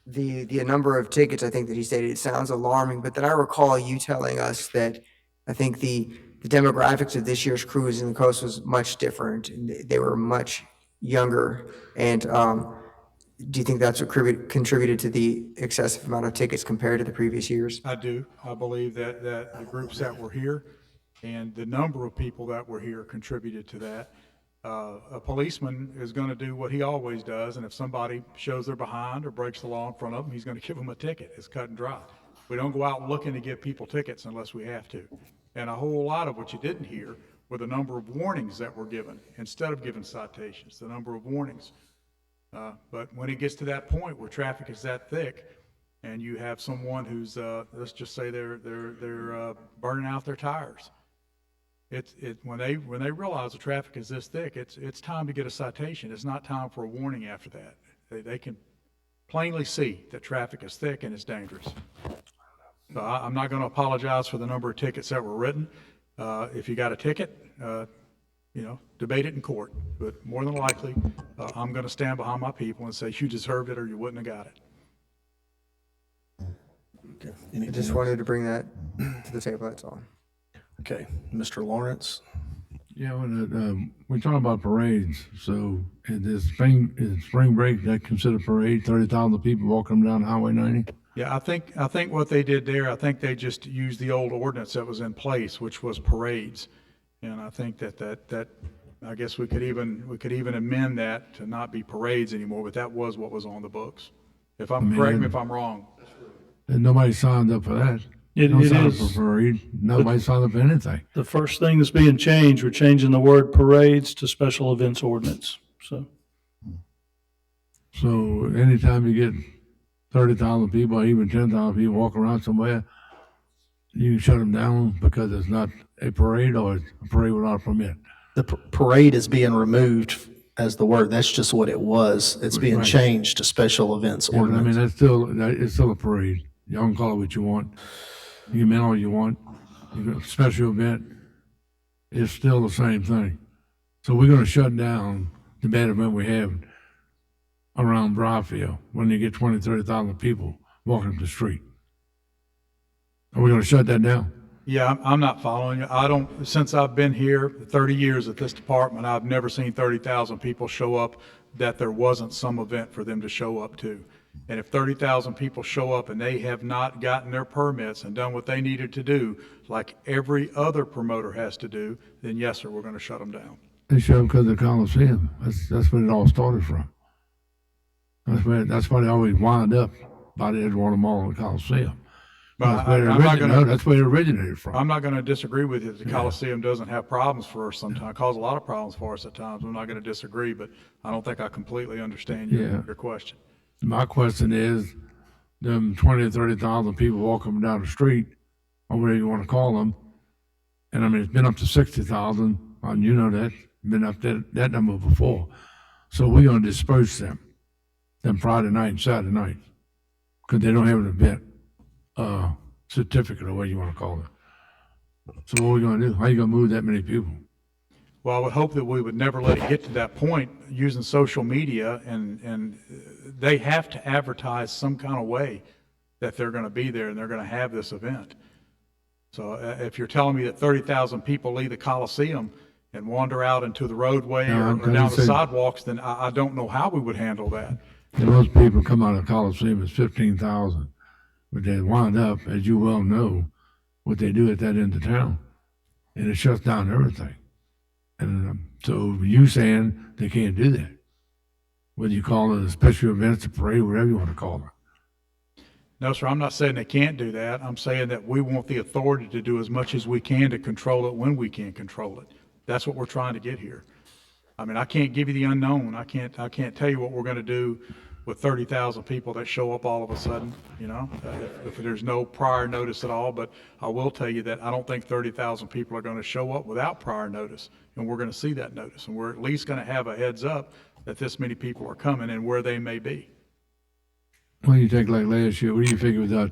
the number of tickets I think that he stated, it sounds alarming, but then I recall you telling us that I think the demographics of this year's Cruising the Coast was much different, and they were much younger. And do you think that's what contributed to the excessive amount of tickets compared to the previous years? I do. I believe that the groups that were here and the number of people that were here contributed to that. A policeman is going to do what he always does, and if somebody shows they're behind or breaks the law in front of them, he's going to give them a ticket. It's cut and dry. We don't go out looking to give people tickets unless we have to. And a whole lot of what you didn't hear were the number of warnings that were given instead of giving citations, the number of warnings. But when it gets to that point where traffic is that thick, and you have someone who's, let's just say they're burning out their tires, when they realize the traffic is this thick, it's time to get a citation. It's not time for a warning after that. They can plainly see that traffic is thick and it's dangerous. So I'm not going to apologize for the number of tickets that were written. If you got a ticket, debate it in court. But more than likely, I'm going to stand behind my people and say you deserved it or you wouldn't have got it. Okay. I just wanted to bring that to the table, that's all. Okay, Mr. Lawrence? Yeah, when we talk about parades, so is spring break that considered parade, 30,000 people walking down Highway 90? Yeah, I think what they did there, I think they just used the old ordinance that was in place, which was parades. And I think that I guess we could even amend that to not be parades anymore, but that was what was on the books. Correct me if I'm wrong. And nobody signed up for that. It Signed up is. for parade. Nobody signed up for anything. The first thing that's being changed, we're changing the word parades to special events ordinance, so. So anytime you get 30,000 people or even 10,000 people walking around somewhere, you can shut them down because it's not a parade or it's a parade without a permit. The parade is being removed as the word. That's just what it was. It's being Right. changed to special events Yeah, but I mean, ordinance. it's still a parade. Y'all can call it what you want. You can mean all you want. You got a special event. It's still the same thing. So we're gonna shut down the bad event we have around Broadfield when you get 20, 30,000 people walking up the street. Are we gonna shut that down? Yeah, I'm not following you. Since I've been here 30 years at this department, I've never seen 30,000 people show up that there wasn't some event for them to show up to. And if 30,000 people show up and they have not gotten their permits and done what they needed to do, like every other promoter has to do, then yes, sir, we're going to shut them down. They showed them because of the Coliseum. That's where it all started from. That's why they always wind up by the Edgewater Mall and the Coliseum. But That's where it originated from. I'm not going to disagree with you. The Coliseum doesn't have problems for us sometimes, cause a lot of problems for us at times. I'm not going to disagree, but I don't think I completely understand your question. My question is, them 20 or 30,000 people walking down the street, or whatever you want to call them, and I mean, it's been up to 60,000, and you know that, been up that number before. So we're going to disperse them Friday night and Saturday night, because they don't have an event certificate or what you want to call it. So what are we going to do? How are you going to move that many people? Well, I would hope that we would never let it get to that point using social media, and they have to advertise some kind of way that they're going to be there and they're going to have this event. So if you're telling me that 30,000 people leave the Coliseum and wander out into the roadway or down the sidewalks, then I don't know how we would handle that. The most people come out of the Coliseum is 15,000, but they wind up, as you well know, what they do at that end of town, and it shuts down everything. And so you saying they can't do that, whether you call it a special event, a parade, whatever you want to call it. No, sir, I'm not saying they can't do that. I'm saying that we want the authority to do as much as we can to control it when we can control it. That's what we're trying to get here. I mean, I can't give you the unknown. I can't tell you what we're going to do with 30,000 people that show up all of a sudden, if there's no prior notice at all. But I will tell you that I don't think 30,000 people are going to show up without prior notice. And we're going to see that notice. And we're at least going to have a heads up that this many people are coming and where they may be. Well, you take like last year, what do you figure was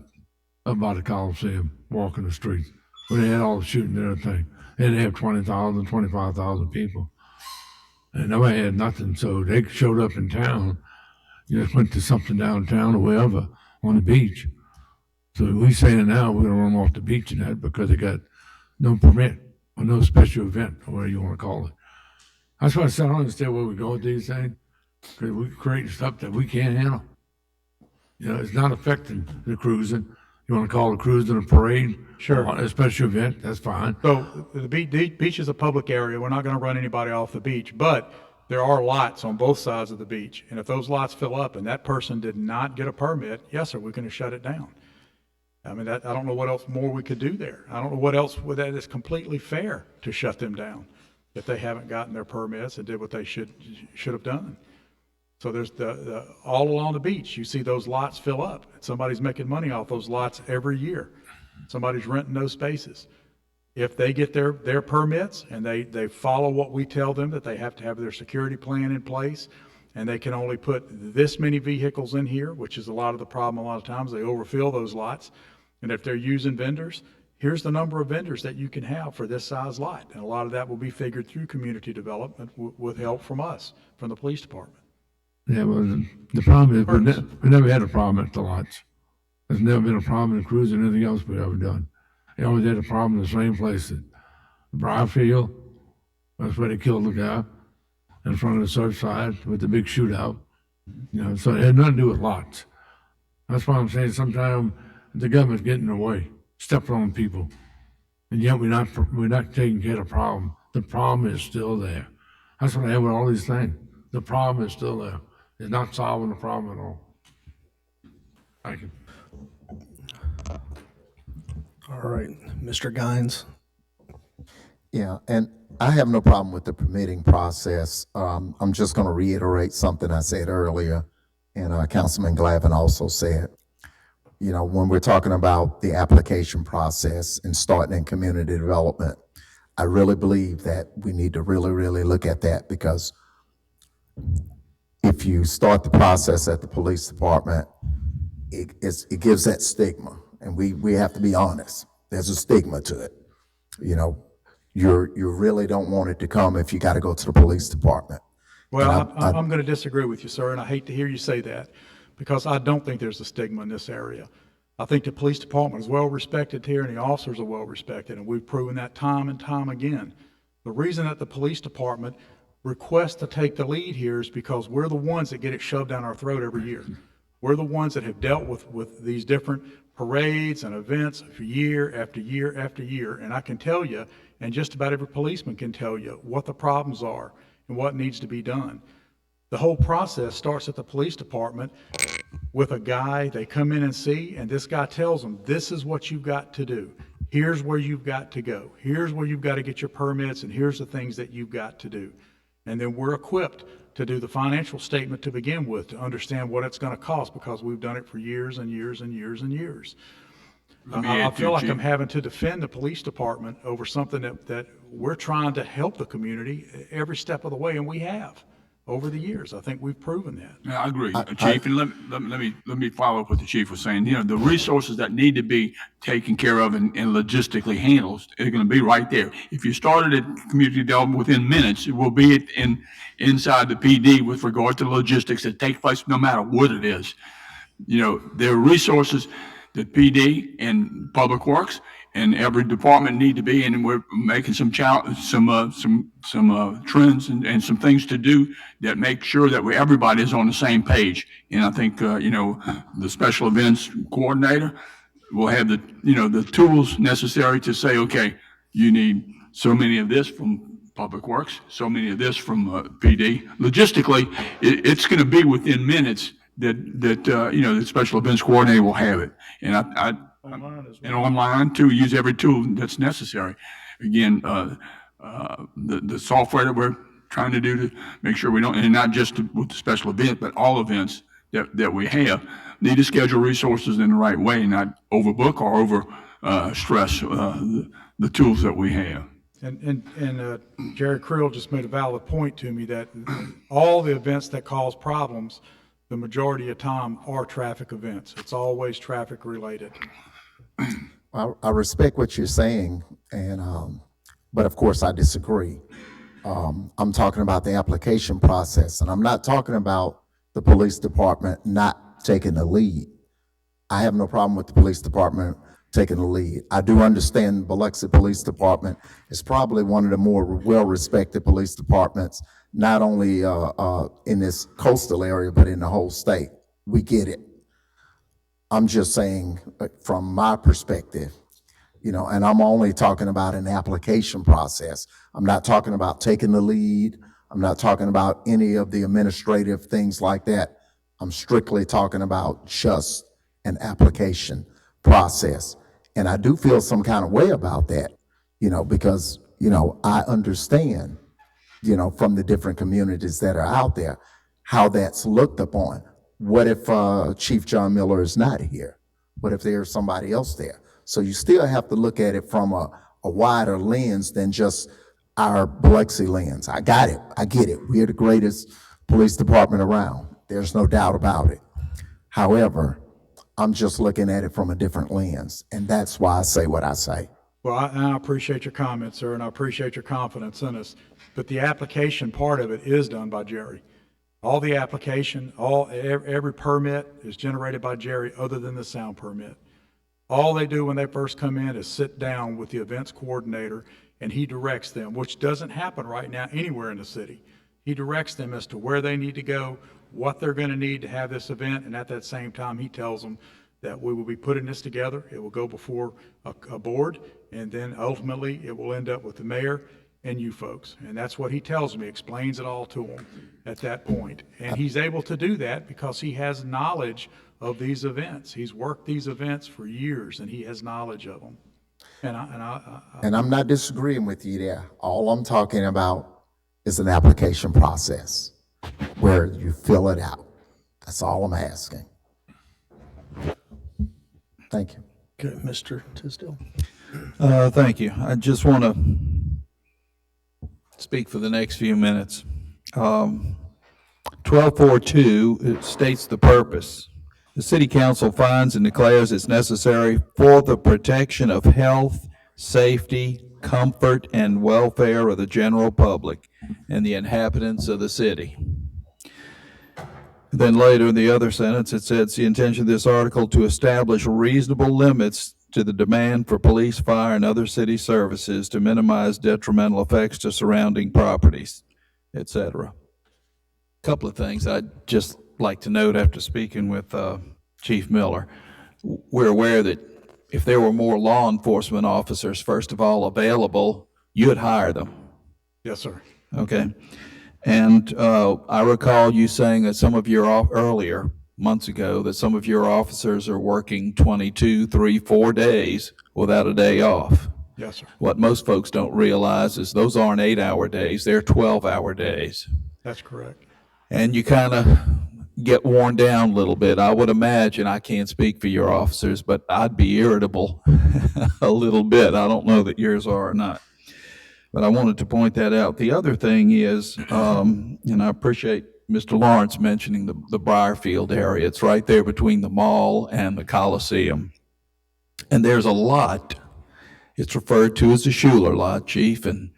about the Coliseum, walking the streets, where they had all the shooting and everything? They had 20,000, 25,000 people. And nobody had nothing, so they showed up in town. You just went to something downtown or wherever on the beach. So we saying now we're gonna run them off the beach and that because they got no permit or no special event or whatever you want to call it. That's why I said I don't understand where we go with these things, because we create stuff that we can't handle. It's not affecting the cruising. You want to call the cruising a parade? Sure. Or a special event, that's fine. So the beach is a public area. We're not going to run anybody off the beach, but there are lots on both sides of the beach. And if those lots fill up and that person did not get a permit, yes, sir, we're going to shut it down. I mean, I don't know what else more we could do there. I don't know what else that is completely fair to shut them down if they haven't gotten their permits and did what they should have done. So there's the all along the beach, you see those lots fill up. Somebody's making money off those lots every year. Somebody's renting those spaces. If they get their permits and they follow what we tell them, that they have to have their security plan in place, and they can only put this many vehicles in here, which is a lot of the problem. A lot of times they overfill those lots. And if they're using vendors, here's the number of vendors that you can have for this size lot. And a lot of that will be figured through community development with help from us, from the police department. Yeah, well, the problem is we never had a problem at the lots. There's never been a problem in cruising or anything else we've ever done. They always had a problem in the same place at Briarfield. That's where they killed the guy in front of the Surfside with the big shootout. So it had nothing to do with lots. That's why I'm saying sometimes the government's getting in the way, stepping on people, and yet we're not taking care of the problem. The problem is still there. That's what I have with all these things. The problem is still there. It's not solving the problem at all. Thank you. All right, Mr. Guines. Yeah, and I have no problem with the permitting process. I'm just going to reiterate something I said earlier, and Councilman Glavin also said. When we're talking about the application process and starting in community development, I really believe that we need to really, really look at that, because if you start the process at the police department, it gives that stigma, and we have to be honest. There's a stigma to it. You really don't want it to come if you got to go to the police department. Well, I'm going to disagree with you, sir, and I hate to hear you say that, because I don't think there's a stigma in this area. I think the police department is well-respected here, and the officers are well-respected, and we've proven that time and time again. The reason that the police department requests to take the lead here is because we're the ones that get it shoved down our throat every year. We're the ones that have dealt with these different parades and events for year after year after year, and I can tell you, and just about every policeman can tell you, what the problems are and what needs to be done. The whole process starts at the police department with a guy they come in and see, and this guy tells them, this is what you've got to do. Here's where you've got to go. Here's where you've got to get your permits, and here's the things that you've got to do. And then we're equipped to do the financial statement to begin with, to understand what it's going to cost, because we've done it for years and years and years and years. I feel like I'm having to defend the police department over something that we're trying to help the community every step of the way, and we have over the years. I think we've proven that. Yeah, I agree, Chief, and let me follow up what the chief was saying. You know, the resources that need to be taken care of and logistically handled are going to be right there. If you started at community development within minutes, it will be inside the PD with regard to logistics that take place no matter what it is. You know, there are resources that PD and Public Works and every department need to be, and we're making some trends and some things to do that make sure that everybody is on the same page. And I think, you know, the special events coordinator will have the tools necessary to say, okay, you need so many of this from Public Works, so many of this from PD. Logistically, it's going to be within minutes that you know, the special events coordinator will have it. And and online too, use every tool that's necessary. Again, the software that we're trying to do to make sure we don't, and not just with the special event, but all events that we have, need to schedule resources in the right way, not overbook or over stress the tools that we have. And Jerry Creel just made a valid point to me that all the events that cause problems, the majority of time, are traffic events. It's always traffic related. I respect what you're saying, and but of course I disagree. I'm talking about the application process, and I'm not talking about the police department not taking the lead. I have no problem with the police department taking the lead. I do understand Biloxi Police Department is probably one of the more well-respected police departments, not only in this coastal area, but in the whole state. We get it. I'm just saying, from my perspective, you know, and I'm only talking about an application process. I'm not talking about taking the lead. I'm not talking about any of the administrative things like that. I'm strictly talking about just an application process. And I do feel some kind of way about that, you know, because, you know, I understand, you know, from the different communities that are out there, how that's looked upon. What if Chief John Miller is not here? What if there's somebody else there? So you still have to look at it from a wider lens than just our Biloxi lens. I got it. I get it. We're the greatest police department around. There's no doubt about it. However, I'm just looking at it from a different lens, and that's why I say what I say. Well, I appreciate your comments, sir, and I appreciate your confidence in us. But the application part of it is done by Jerry. All the application, every permit is generated by Jerry other than the sound permit. All they do when they first come in is sit down with the events coordinator, and he directs them, which doesn't happen right now anywhere in the city. He directs them as to where they need to go, what they're going to need to have this event, and at that same time, he tells them that we will be putting this together. It will go before a board, and then ultimately it will end up with the mayor and you folks. And that's what he tells me, explains it all to them at that point. And he's able to do that because he has knowledge of these events. He's worked these events for years, and he has knowledge of them. And I'm not disagreeing with you there. All I'm talking about is an application process where you fill it out. That's all I'm asking. Thank you. Okay, Mr. Tisdale. Thank you. I just want to speak for the next few minutes. 1242, it states the purpose. The City Council finds and declares it's necessary for the protection of health, safety, comfort, and welfare of the general public and the inhabitants of the city. Then later in the other sentence, it says the intention of this article to establish reasonable limits to the demand for police, fire, and other city services to minimize detrimental effects to surrounding properties, et cetera. Couple of things I'd just like to note after speaking with Chief Miller. We're aware that if there were more law enforcement officers, first of all, available, you'd hire them. Yes, sir. Okay. And I recall you saying that some of your, earlier, months ago, that some of your officers are working 22, 3, 4 days without a day off. Yes, sir. What most folks don't realize is those aren't 8-hour days, they're 12-hour days. That's correct. And you kind of get worn down a little bit. I would imagine, I can't speak for your officers, but I'd be irritable a little bit. I don't know that yours are or not. But I wanted to point that out. The other thing is, and I appreciate Mr. Lawrence mentioning the Briarfield area. It's right there between the mall and the Coliseum. And there's a lot. It's referred to as the Schuler lot, Chief, and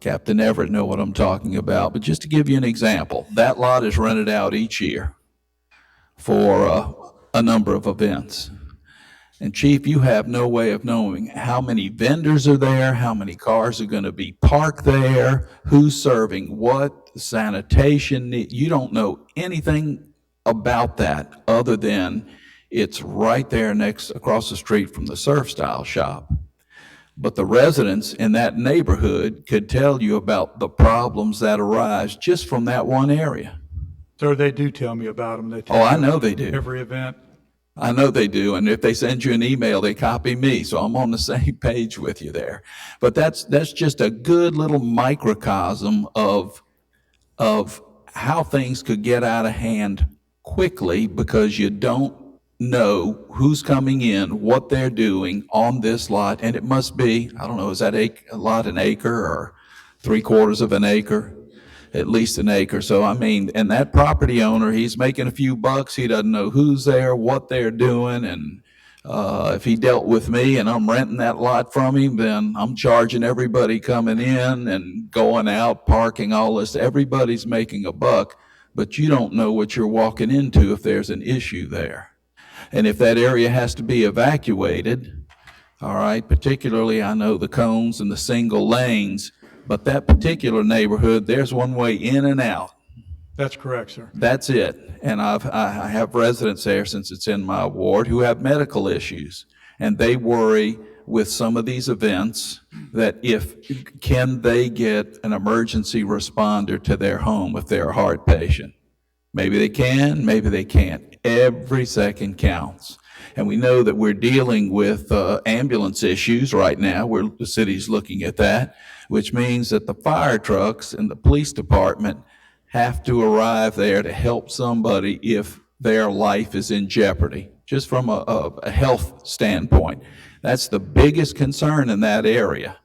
Captain Everett know what I'm talking about. But just to give you an example, that lot is rented out each year for a number of events. And Chief, you have no way of knowing how many vendors are there, how many cars are going to be parked there, who's serving what, sanitation. You don't know anything about that other than it's right there across the street from the surf style shop. But the residents in that neighborhood could tell you about the problems that arise just from that one area. Sir, they do tell me about them. They tell Oh, I me know they do. every event. I know they do, and if they send you an email, they copy me, so I'm on the same page with you there. But that's just a good little microcosm of how things could get out of hand quickly because you don't know who's coming in, what they're doing on this lot, and it must be, I don't know, is that a lot an acre or 3/4 of an acre? At least an acre. So, I mean, and that property owner, he's making a few bucks. He doesn't know who's there, what they're doing. And if he dealt with me and I'm renting that lot from him, then I'm charging everybody coming in and going out, parking, all this. Everybody's making a buck, but you don't know what you're walking into if there's an issue there. And if that area has to be evacuated, all right, particularly I know the cones and the single lanes, but that particular neighborhood, there's one way in and out. That's correct, sir. That's it. And I have residents there, since it's in my ward, who have medical issues. And they worry with some of these events that can they get an emergency responder to their home if they're a heart patient? Maybe they can, maybe they can't. Every second counts. And we know that we're dealing with ambulance issues right now, where the city's looking at that, which means that the fire trucks and the police department have to arrive there to help somebody if their life is in jeopardy, just from a health standpoint. That's the biggest concern in that area.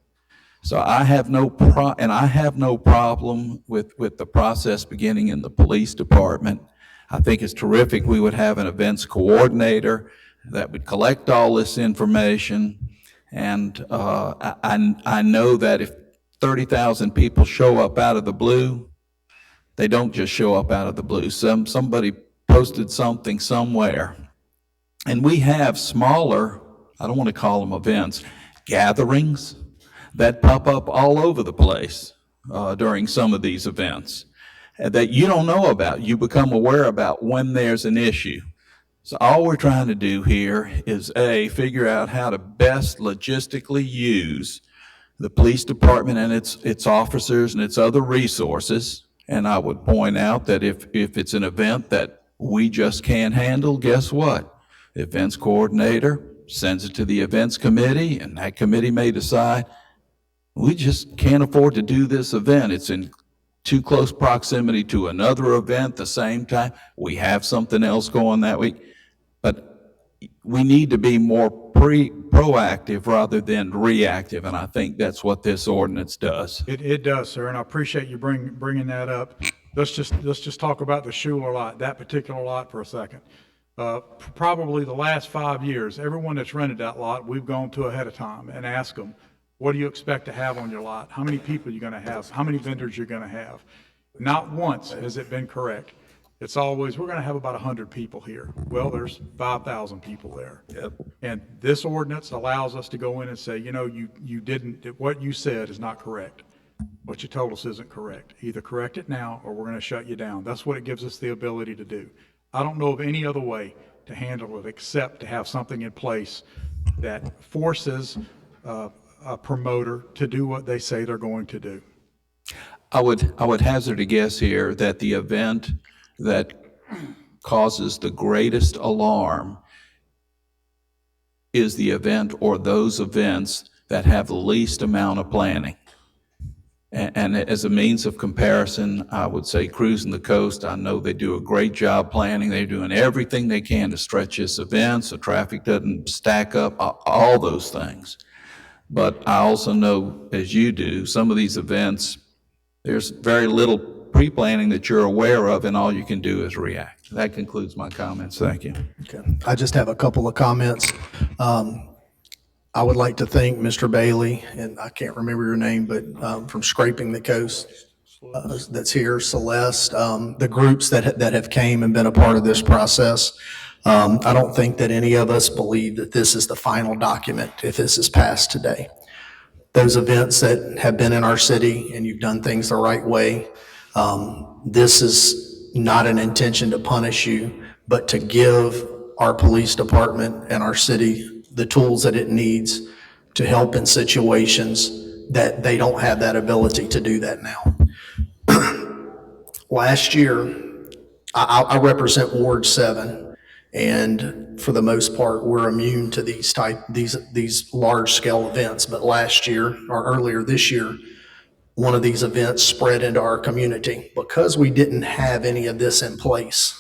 So I have no problem with the process beginning in the police department. I think it's terrific. We would have an events coordinator that would collect all this information. And I know that if 30,000 people show up out of the blue, they don't just show up out of the blue. Somebody posted something somewhere. And we have smaller, I don't want to call them events, gatherings that pop up all over the place during some of these events that you don't know about. You become aware about when there's an issue. So all we're trying to do here is figure out how to best logistically use the police department and its officers and its other resources. And I would point out that if it's an event that we just can't handle, guess what? The events coordinator sends it to the events committee, and that committee may decide, we just can't afford to do this event. It's in too close proximity to another event the same time. We have something else going that week. But we need to be more proactive rather than reactive, and I think that's what this ordinance does. It does, sir, and I appreciate you bringing that up. Let's just talk about the Schuler lot, that particular lot, for a second. Probably the last 5 years, everyone that's rented that lot, we've gone to ahead of time and asked them, what do you expect to have on your lot? How many people you're going to have? How many vendors you're going to have? Not once has it been correct. it's always, we're going to have about 100 people here. Well, there's 5,000 people there. Yep. And this ordinance allows us to go in and say, you know, you didn't, what you said is not correct. What you told us isn't correct. Either correct it now or we're going to shut you down. That's what it gives us the ability to do. I don't know of any other way to handle it except to have something in place that forces a promoter to do what they say they're going to do. I would hazard a guess here that the event that causes the greatest alarm is the event or those events that have the least amount of planning. And as a means of comparison, I would say Cruising the Coast, I know they do a great job planning. They're doing everything they can to stretch this event so traffic doesn't stack up, all those things. But I also know, as you do, some of these events, there's very little pre-planning that you're aware of, and all you can do is react. That concludes my comments. Thank you. Okay. I just have a couple of comments. I would like to thank Mr. Bailey, and I can't remember your name, but from Scraping the Coast that's here, Celeste, the groups that have came and been a part of this process. I don't think that any of us believe that this is the final document if this is passed today. Those events that have been in our city and you've done things the right way, this is not an intention to punish you, but to give our police department and our city the tools that it needs to help in situations that they don't have that ability to do that now. Last year, I represent Ward 7, and for the most part, we're immune to these large-scale events. But last year, or earlier this year, one of these events spread into our community. Because we didn't have any of this in place,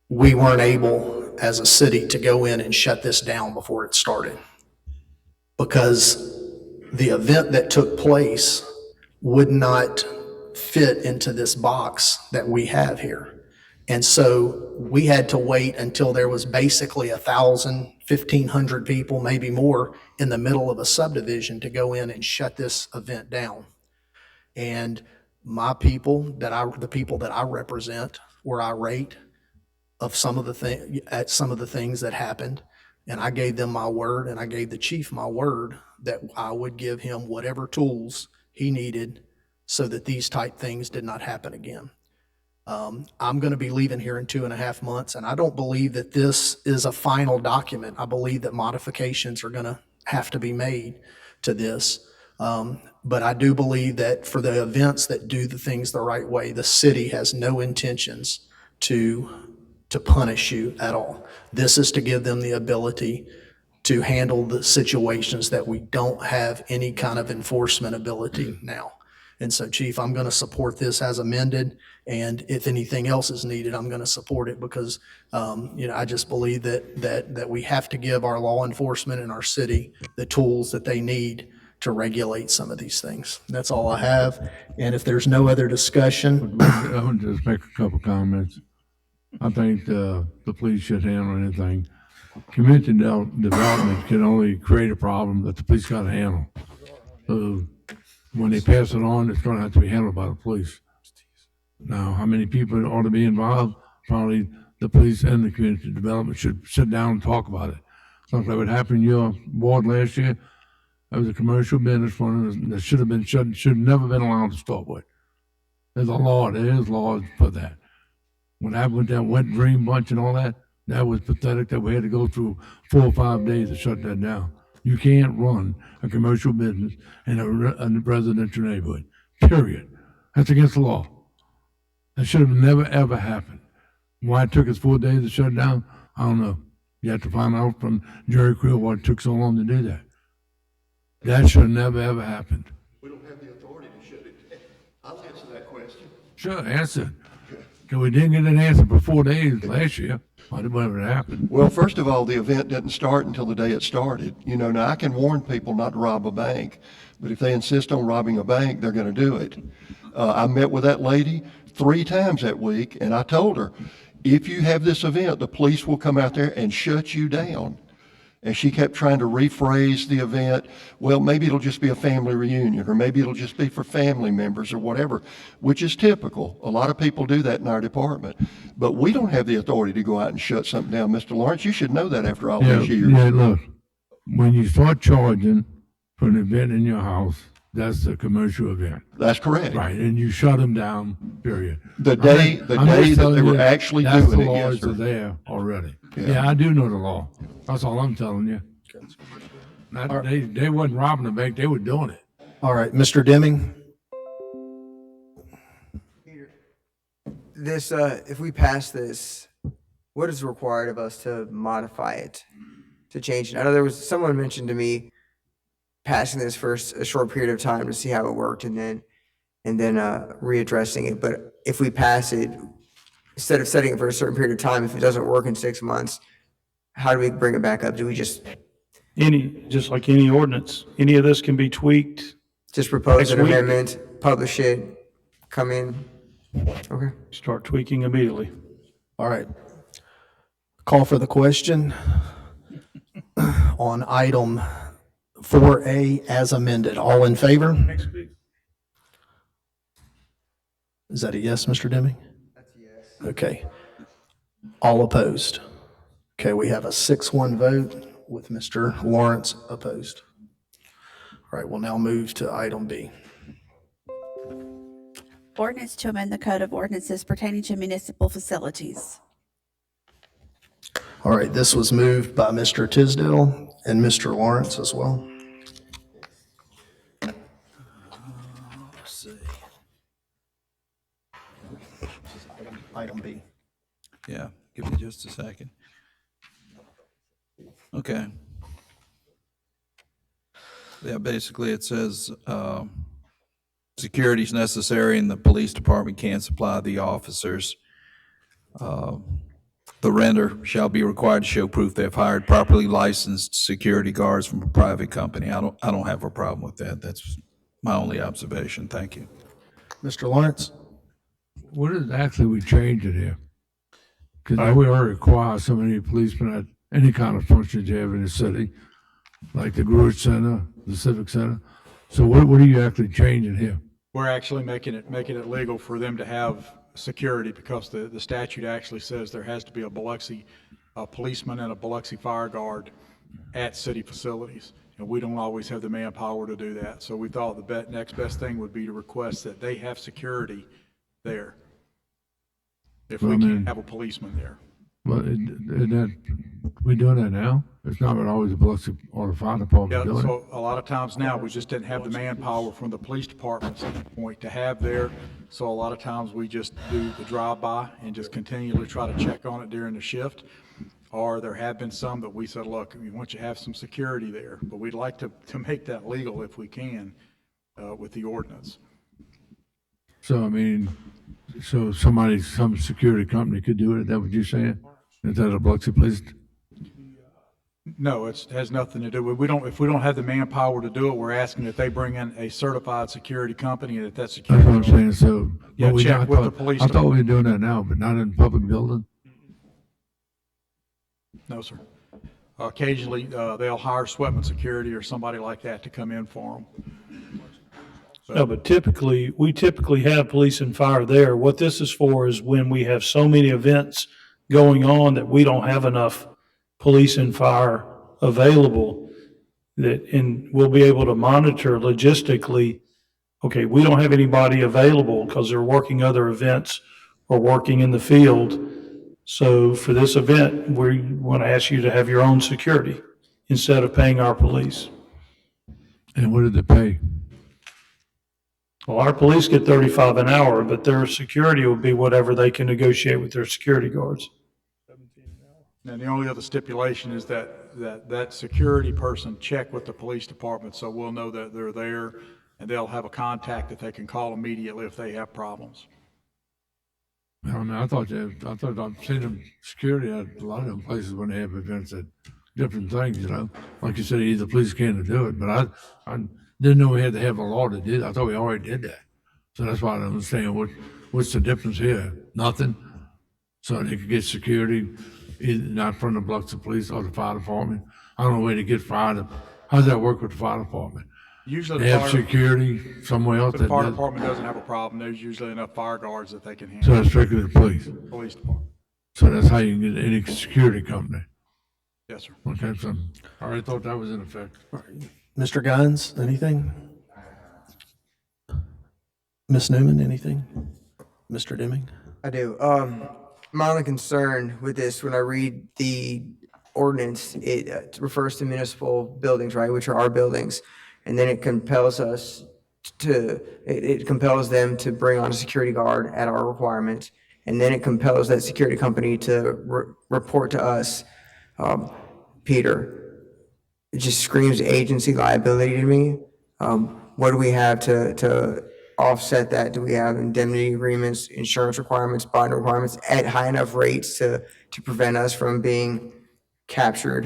we weren't able as a city to go in and shut this down before it started. Because the event that took place would not fit into this box that we have here. And so we had to wait until there was basically 1,000, 1,500 people, maybe more, in the middle of a subdivision to go in and shut this event down. And my people, the people that I represent, were irate of some of the things that happened. And I gave them my word, and I gave the chief my word that I would give him whatever tools he needed so that these type things did not happen again. I'm going to be leaving here in 2.5 months, and I don't believe that this is a final document. I believe that modifications are going to have to be made to this. But I do believe that for the events that do the things the right way, the city has no intentions to punish you at all. This is to give them the ability to handle the situations that we don't have any kind of enforcement ability now. And so, Chief, I'm going to support this as amended, and if anything else is needed, I'm going to support it because, I just believe that we have to give our law enforcement in our city the tools that they need to regulate some of these things. That's all I have. And if there's no other discussion. I would just make a couple comments. I think the police should handle anything. Community development can only create a problem that the police got to handle. So when they pass it on, it's going to have to be handled by the police. Now, how many people ought to be involved? Probably the police and the community development should sit down and talk about it. Something like what happened in your ward last year. That was a commercial business one that should have never been allowed to start with. There's a law. There is laws for that. What happened with that wet dream bunch and all that, that was pathetic that we had to go through 4 or 5 days to shut that down. You can't run a commercial business in a residential neighborhood, period. That's against the law. That should have never, ever happened. Why it took us 4 days to shut it down, I don't know. You have to find out from Jerry Creel why it took so long to do that. That should have never, ever happened. We don't have the authority to shut it down. I'll answer that question. Sure, answer it. Because we didn't get an answer for 4 days last year. Why did whatever happened? Well, first of all, the event didn't start until the day it started. Now I can warn people not to rob a bank, but if they insist on robbing a bank, they're going to do it. I met with that lady 3 times that week, and I told her, if you have this event, the police will come out there and shut you down. And she kept trying to rephrase the event. Well, maybe it'll just be a family reunion, or maybe it'll just be for family members or whatever, which is typical. A lot of people do that in our department. But we don't have the authority to go out and shut something down. Mr. Lawrence, you should know that after all these years. Yeah, look, when you start charging for an event in your house, that's a commercial event. That's correct. Right, and you shut them down, period. The day I'm that just telling they were you, actually that's doing the it, yes, laws sir. are there already. Yeah. Yeah, I do know the law. That's all I'm telling you. They wasn't robbing the bank, they were doing it. All right, Mr. Deming? This, if we pass this, what is required of us to modify it, to change it? I know there was, someone mentioned to me passing this for a short period of time to see how it worked and then readdressing it. But if we pass it, instead of setting it for a certain period of time, if it doesn't work in 6 months, how do we bring it back up? Do we just Just like any ordinance, any of this can be tweaked. propose Next an week. amendment, publish it, come in? Okay. Start tweaking immediately. All right. Call for the question on item 4A as amended. All in favor? Next week. Is that a yes, Mr. Deming? That's a yes. Okay. All opposed? Okay, we have a 6-1 vote with Mr. Lawrence opposed. All right, we'll now move to item B. Ordinance to amend the Code of Ordinances pertaining to municipal facilities. All right, this was moved by Mr. Tisdale and Mr. Lawrence as well. Let's see. Item B. Yeah, give me just a second. Okay. Yeah, basically it says, security is necessary and the police department can't supply the officers. The renter shall be required to show proof they have hired properly licensed security guards from a private company. I don't have a problem with that. That's my only observation. Thank you. Mr. Lawrence? What is actually we changed it here? Because we already require so many policemen at any kind of functions you have in the city, like the Grewage Center, the Civic Center. So what are you actually changing here? We're actually making it legal for them to have security because the statute actually says there has to be a Biloxi policeman and a Biloxi fire guard at city facilities. And we don't always have the manpower to do that. So we thought the next best thing would be to request that they have security there. If we can't have a policeman there. Well, we doing that now? It's not always the Biloxi or the fire department doing it. So a lot of times now, we just didn't have the manpower from the police department standpoint to have there. So a lot of times we just do the drive-by and just continually try to check on it during the shift. Or there have been some that we said, look, we want you to have some security there, but we'd like to make that legal if we can with the ordinance. So, I mean, some security company could do it, is that what you're saying? Is that a Biloxi police? No, it has nothing to do with, if we don't have the manpower to do it, we're asking that they bring in a certified security company and that security. That's what I'm saying, so. Yeah, but check with the police I thought we were doing that now, but not in public building? No, sir. Occasionally, they'll hire Sweatman Security or somebody like that to come in for them. No, but we typically have police and fire there. What this is for is when we have so many events going on that we don't have enough police and fire available, and we'll be able to monitor logistically, okay, we don't have anybody available because they're working other events or working in the field. So for this event, we want to ask you to have your own security instead of paying our police. And what did they pay? Well, our police get $35 an hour, but their security will be whatever they can negotiate with their security guards. And the only other stipulation is that security person check with the police department, so we'll know that they're there, and they'll have a contact that they can call immediately if they have problems. I don't know, I thought I've seen them security at a lot of them places when they have events at different things, you know. Like you said, either police can do it, but I didn't know we had to have a law to do that. I thought we already did that. So that's why I don't understand what's the difference here? Nothing? So they could get security, either not from the Biloxi Police or the fire department. I don't know where to get fired. How does that work with the fire department? Usually They the have fire, security somewhere else the that fire does, department doesn't have a problem. There's usually enough fire guards that they can so handle. that's strictly the police. Police department. So that's how you can get any security company. Yes, sir. Okay, so I already thought that was in effect. Mr. Guines, anything? Ms. Newman, anything? Mr. Deming? I do. My only concern with this, when I read the ordinance, it refers to municipal buildings, right, which are our buildings. And then it compels us it compels them to bring on a security guard at our requirement. And then it compels that security company to report to us. Peter, it just screams agency liability to me. What do we have to offset that? Do we have indemnity agreements, insurance requirements, bond requirements at high enough rates to prevent us from being captured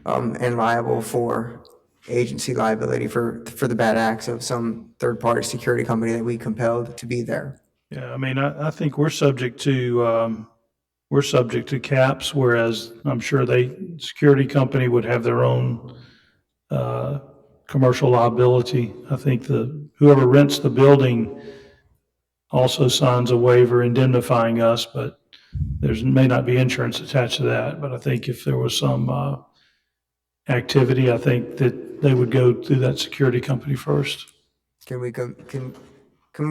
and liable for agency liability for the bad acts of some third-party security company that we compelled to be there? Yeah, I mean, I think we're subject to caps, whereas I'm sure security company would have their own commercial liability. I think whoever rents the building also signs a waiver indemnifying us, but may not be insurance attached to that. But I think if there was some activity, I think that they would go through that security company first. Can we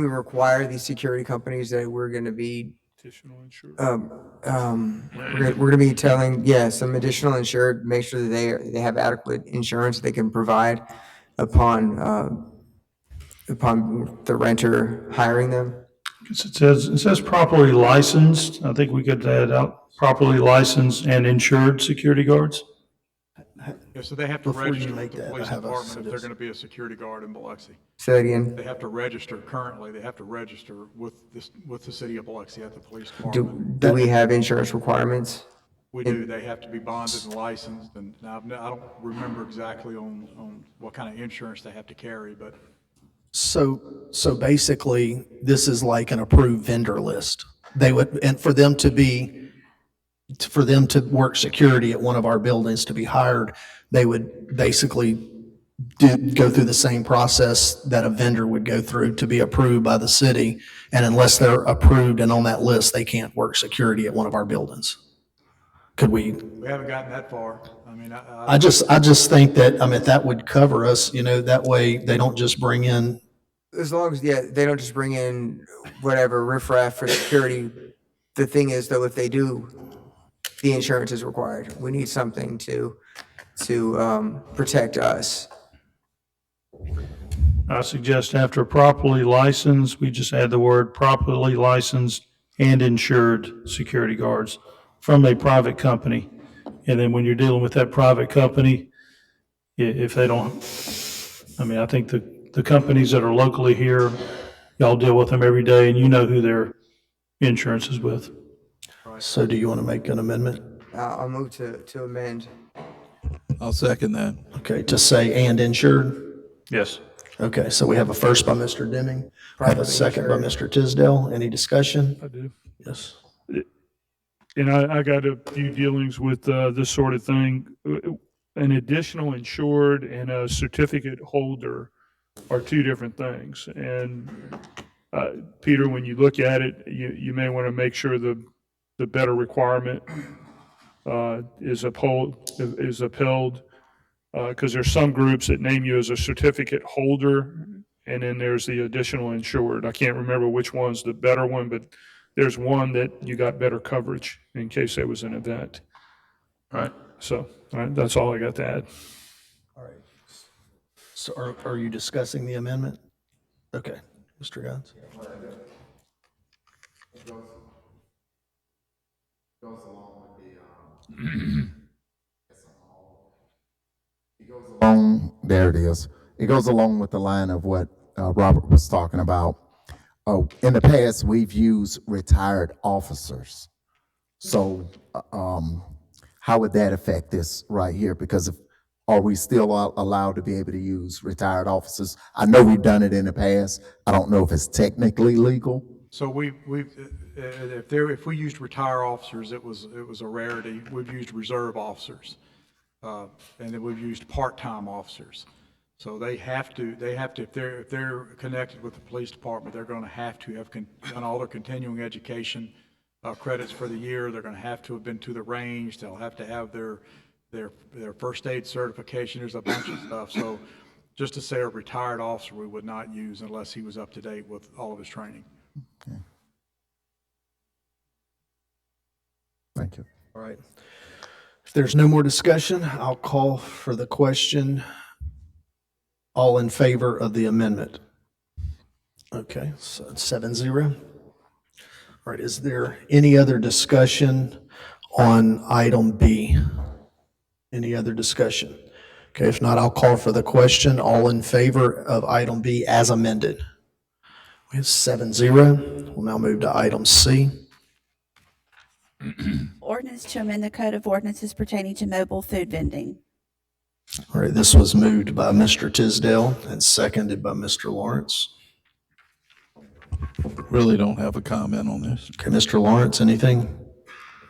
require these security companies that we're going to be Additional insurance. we're going to be telling, some additional insured, make sure that they have adequate insurance they can provide upon the renter hiring them? It says properly licensed. I think we could add out properly licensed and insured security guards. Yeah, so they have to Before you register make with the that, I police have a department if they're suggestion. going to be a security guard in Biloxi. Say that again. They have to register currently. They have to register with the city of Biloxi at the police Do department. we have insurance requirements? We do. They have to be bonded and licensed, and now I don't remember exactly on what kind of insurance they have to carry, but So basically, this is like an approved vendor list. They would, and for them to work security at one of our buildings, to be hired, they would basically go through the same process that a vendor would go through to be approved by the city. And unless they're approved and on that list, they can't work security at one of our buildings. Could we? we haven't gotten that far. I mean, I just think that, that would cover us, that way they don't just bring in. As long as, they don't just bring in whatever riffraff for security. The thing is, though, if they do, the insurance is required. We need something to protect us. I suggest after properly licensed, we just add the word properly licensed and insured security guards from a private company. And then when you're dealing with that private company, if they don't, I think the companies that are locally here, y'all deal with them every day and you know who their insurance is with. So do you want to make an amendment? I'll move to amend. I'll second that. Okay, to say and insured? Yes. Okay, so we have a first by Mr. Deming, I have a Privately second by insured. Mr. Tisdale. Any discussion? I do. Yes. And I got a few dealings with this sort of thing. An additional insured and a certificate holder are two different things. And Peter, when you look at it, you may want to make sure the better requirement is upheld. Because there's some groups that name you as a certificate holder, and then there's the additional insured. I can't remember which one's the better one, but there's one that you got better coverage in case there was an event. Right. So, all right, that's all I got to add. All right. So are you discussing the amendment? Okay, Mr. Guns? There it is. It goes along with the line of what Robert was talking about. In the past, we've used retired officers. So how would that affect this right here? Because are we still allowed to be able to use retired officers? I know we've done it in the past. I don't know if it's technically legal. so if we used retire officers, it was a rarity. We've used reserve officers. and then we've used part-time officers. So they have to, if they're connected with the police department, they're gonna have to have done all their continuing education credits for the year. They're gonna have to have been to the range. They'll have to have their first aid certification. There's a bunch of stuff. So just to say a retired officer, we would not use unless he was up to date with all of his training. Okay. Thank you. All right. If there's no more discussion, I'll call for the question. All in favor of the amendment? Okay, so it's 7-0. All right, is there any other discussion on item B? Any other discussion? Okay, if not, I'll call for the question. All in favor of item B as amended? We have 7-0. We'll now move to item C. Ordinance to amend the Code of Ordinances pertaining to mobile food vending. All right, this was moved by Mr. Tisdale and seconded by Mr. Lawrence. Really don't have a comment on this. Okay, Mr. Lawrence, anything?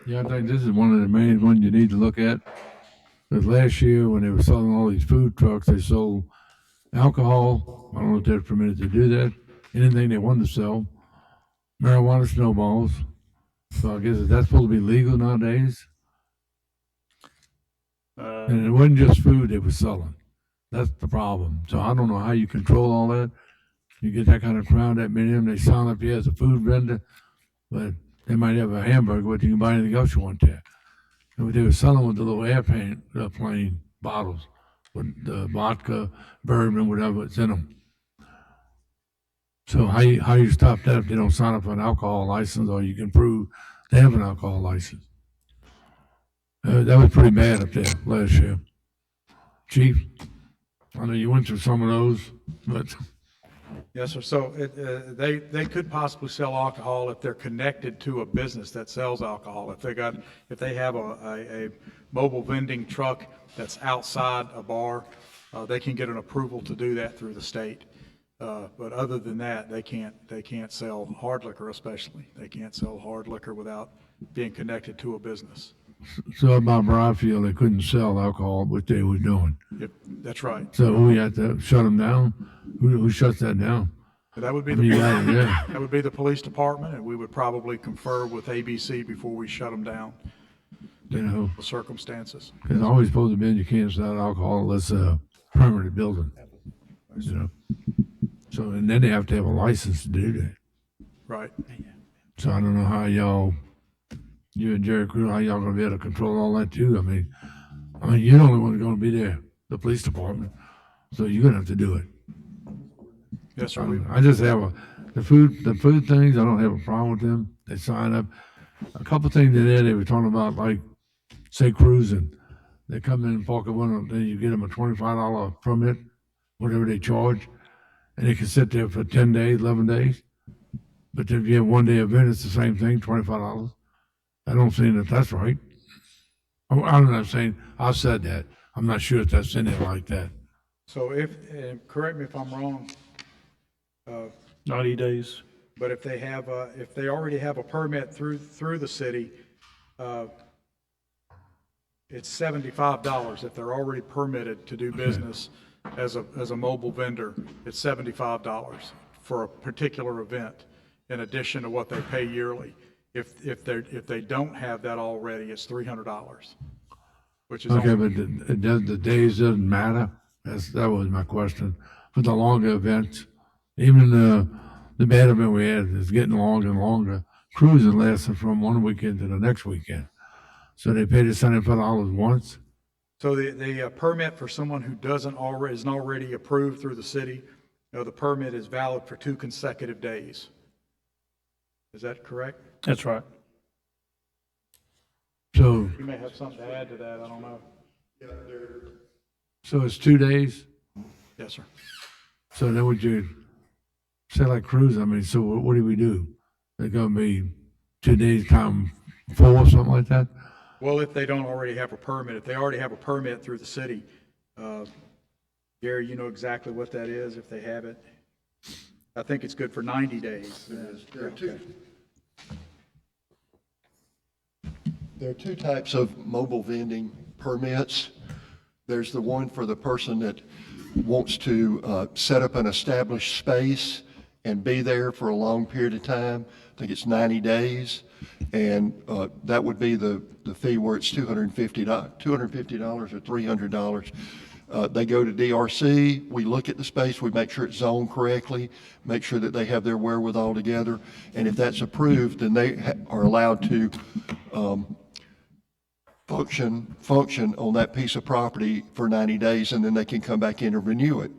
Yeah, I think this is one of the main ones you need to look at. Because last year, when they were selling all these food trucks, they sold alcohol. I don't know if they're permitted to do that. Anything they wanted to sell. Marijuana snowballs. So I guess that's supposed to be legal nowadays. And it wasn't just food they were selling. That's the problem. So I don't know how you control all that. You get that kind of crowd, that many of them, they sign up here as a food vendor, but they might have a hamburger, but you can buy anything else you want there. And they were selling with the little airplane bottles with the vodka, bourbon, whatever's in them. So how you stop that if they don't sign up for an alcohol license, or you can prove they have an alcohol license? That was pretty bad up there last year. Chief, I know you went through some of those, but. Yes, sir. So they could possibly sell alcohol if they're connected to a business that sells alcohol. If they have a mobile vending truck that's outside a bar, they can get an approval to do that through the state. But other than that, they can't sell hard liquor, especially. They can't sell hard liquor without being connected to a business. So about Briarfield, they couldn't sell alcohol, which they were doing. Yep, that's right. So we had to shut them down. Who shuts that down? That would be that would be the police department, and we would probably confer with ABC before we shut them down. You know, The circumstances. it's always supposed to be you can't sell alcohol unless a permanent building. You know, so and then they have to have a license to do that. Right. So I don't know how you and Jerry Crew, how y'all gonna be able to control all that too? I mean, you're the only one gonna be there, the police department. So you're gonna have to do it. Yes, sir. I just have the food things, I don't have a problem with them. They sign up. A couple things in there, they were talking about, like, say cruising. They come in and park at one, then you get them a $25 permit, whatever they charge, and they can sit there for 10 days, 11 days. But if you have one day event, it's the same thing, $25. I don't see that that's right. I'm not saying, I said that. I'm not sure if that's in there like that. So correct me if I'm wrong, 90 days. but if they already have a permit through the city, it's $75. If they're already permitted to do business as a mobile vendor, it's $75 for a particular event, in addition to what they pay yearly. If they don't have that already, it's $300, which is Okay, only, but the days doesn't matter? That was my question. For the longer events, even the bad event we had is getting longer and longer. Cruising lasted from one weekend to the next weekend. So they paid us $75 once? so the permit for someone who isn't already approved through the city, the permit is valid for 2 consecutive days. Is that correct? That's right. So, You may have something to add to that, I don't know. so it's 2 days? Yes, sir. So then would you say like cruise? I mean, so what do we do? They're gonna be 2 days time 4 or something like that? Well, if they don't already have a permit, if they already have a permit through the city, Gary, you know exactly what that is if they have it. I think it's good for 90 days. There are two types of mobile vending permits. There's the one for the person that wants to set up an established space and be there for a long period of time. I think it's 90 days. And that would be the fee where it's $250 or $300. They go to DRC, we look at the space, we make sure it's zoned correctly, make sure that they have their wherewithal together. And if that's approved, then they are allowed to function on that piece of property for 90 days, and then they can come back in and renew it.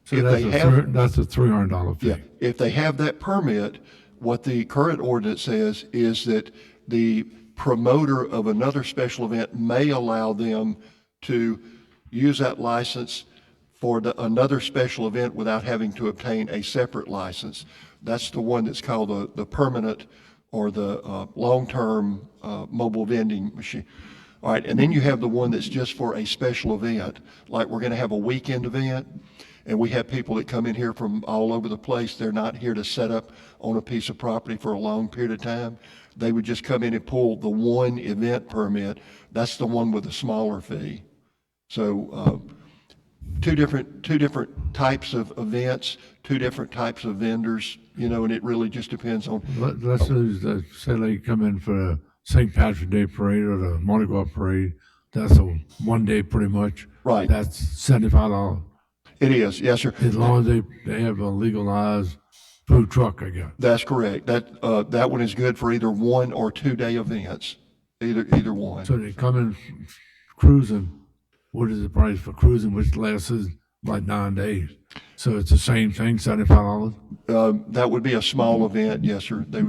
So If that's they have, that's a $300 fee. yeah, if they have that permit, what the current ordinance says is that the promoter of another special event may allow them to use that license for another special event without having to obtain a separate license. That's the one that's called the permanent or the long-term mobile vending machine. All right, and then you have the one that's just for a special event, like we're going to have a weekend event, and we have people that come in here from all over the place. They're not here to set up on a piece of property for a long period of time. They would just come in and pull the one event permit. That's the one with a smaller fee. So two different types of events, two different types of vendors, you know, and it really just depends on. Let's say they come in for a St. Patrick's Day parade or the Mardi Gras parade. That's a 1 day pretty much. Right. That's $75. It is, yes, sir. As long as they have a legalized food truck, I guess. That's correct. That one is good for either 1 or 2 day events, either one. So they come in cruising. What is the price for cruising, which lasts like 9 days? So it's the same thing, $75? That would be a small event, yes, sir. They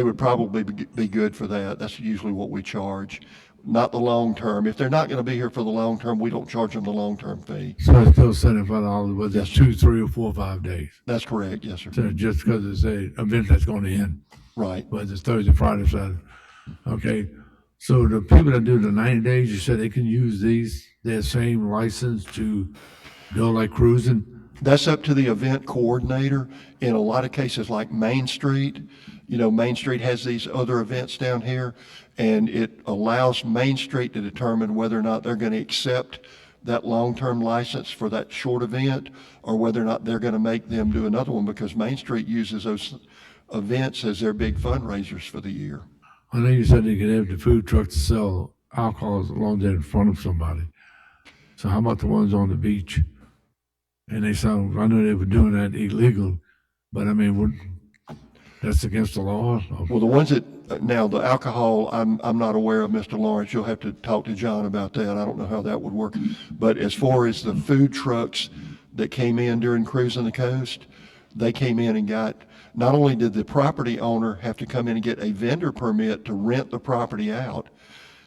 would probably be good for that. That's usually what we charge, not the long term. If they're not going to be here for the long term, we don't charge them the long term fee. So it's still $75, whether it's 2, 3, or 4, or 5 days. That's correct, yes, sir. So just because it's an event that's going to end. Right. Whether it's Thursday, Friday, Saturday. Okay. So the people that do the 90 days, you said they can use their same license to go like cruising? That's up to the event coordinator. In a lot of cases like Main Street, you know, Main Street has these other events down here, and it allows Main Street to determine whether or not they're going to accept that long-term license for that short event, or whether or not they're going to make them do another one, because Main Street uses those events as their big fundraisers for the year. I know you said they could have the food truck to sell alcohol as long as they're in front of somebody. So how about the ones on the beach? And I know they were doing that illegal, but I mean, that's against the law? Well, the ones that, now the alcohol, I'm not aware of, Mr. Lawrence. You'll have to talk to John about that. I don't know how that would work. But as far as the food trucks that came in during Cruising the Coast, they came in and got, not only did the property owner have to come in and get a vendor permit to rent the property out,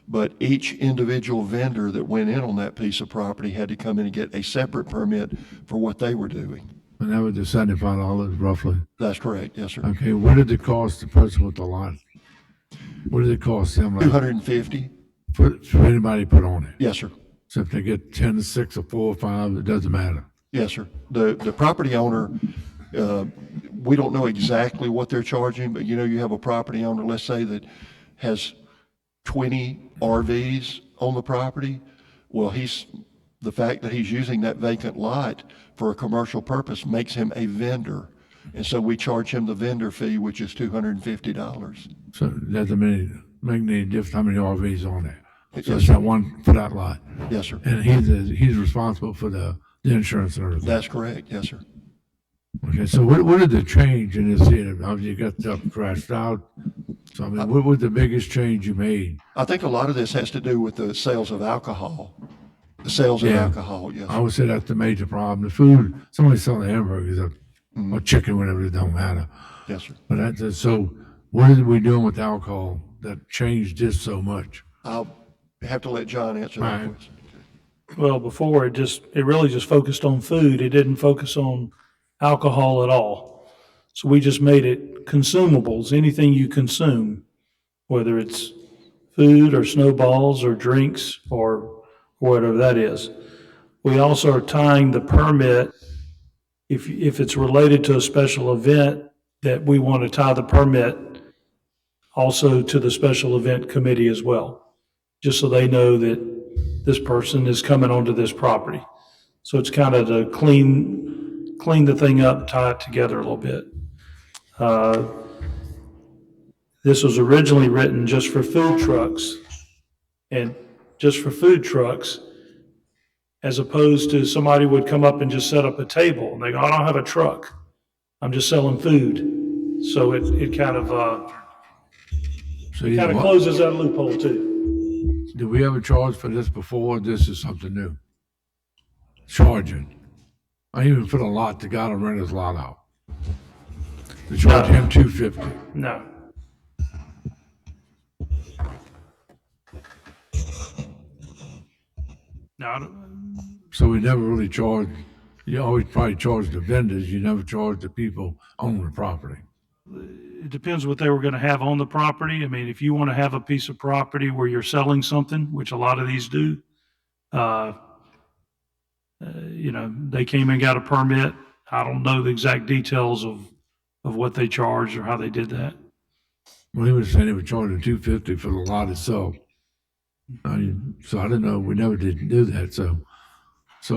but each individual vendor that went in on that piece of property had to come in and get a separate permit for what they were doing. And that was the $75 roughly? That's correct, yes, sir. Okay, what did it cost the person with the lot? What did it cost them? Like, $250. for anybody to put on it? Yes, sir. So if they get 10 to 6 or 4 or 5, it doesn't matter? Yes, sir. The property owner, we don't know exactly what they're charging, but you know, you have a property owner, let's say, that has 20 RVs on the property. Well, the fact that he's using that vacant lot for a commercial purpose makes him a vendor. And so we charge him the vendor fee, which is $250. So it doesn't make any difference how many RVs on there? So Yes, it's sir. that one for that lot? Yes, sir. And he's responsible for the insurance and everything? That's correct, yes, sir. Okay, so what did the change in this year? You got stuff crashed out. So I mean, what was the biggest change you made? I think a lot of this has to do with the sales of alcohol. The sales of alcohol, yes. I would say that's the major problem. The food, somebody selling hamburgers or chicken, whatever, it don't matter. Yes, sir. But so what are we doing with alcohol that changed this so much? I'll have to let John answer that Right. question. Well, before it really just focused on food. It didn't focus on alcohol at all. So we just made it consumables, anything you consume, whether it's food or snowballs or drinks or whatever that is. We also are tying the permit, if it's related to a special event, that we want to tie the permit also to the special event committee as well, just so they know that this person is coming onto this property. So it's kind of to clean the thing up, tie it together a little bit. This was originally written just for food trucks, and just for food trucks, as opposed to somebody would come up and just set up a table, and they go, I don't have a truck, I'm just selling food. So it kind of closes that loophole too. Did we ever charge for this before? This is something new. Charging. I even put a lot, the guy to rent his lot out. To charge him $250. No. No, I don't, So we never really charged, you always probably charge the vendors, you never charge the people on the property. it depends what they were gonna have on the property. I mean, if you wanna have a piece of property where you're selling something, which a lot of these do, they came and got a permit. I don't know the exact details of what they charged or how they did that. Well, he was saying he was charging $250 for the lot itself. So I didn't know, we never did do that, so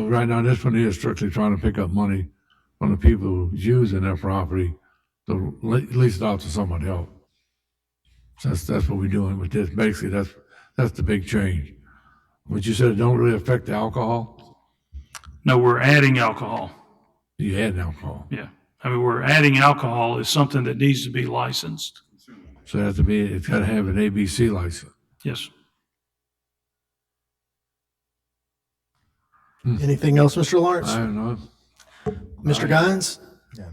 right now, this one here is strictly trying to pick up money from the people who's using their property to lease it out to somebody else. So that's what we're doing with this. Basically, that's the big change. But you said it don't really affect the alcohol? No, we're adding alcohol. You add alcohol. Yeah. I mean, we're adding alcohol is something that needs to be licensed. So it's got to have an ABC license. Yes. Anything else, Mr. Lawrence? I don't know. Mr. Guines? Yeah.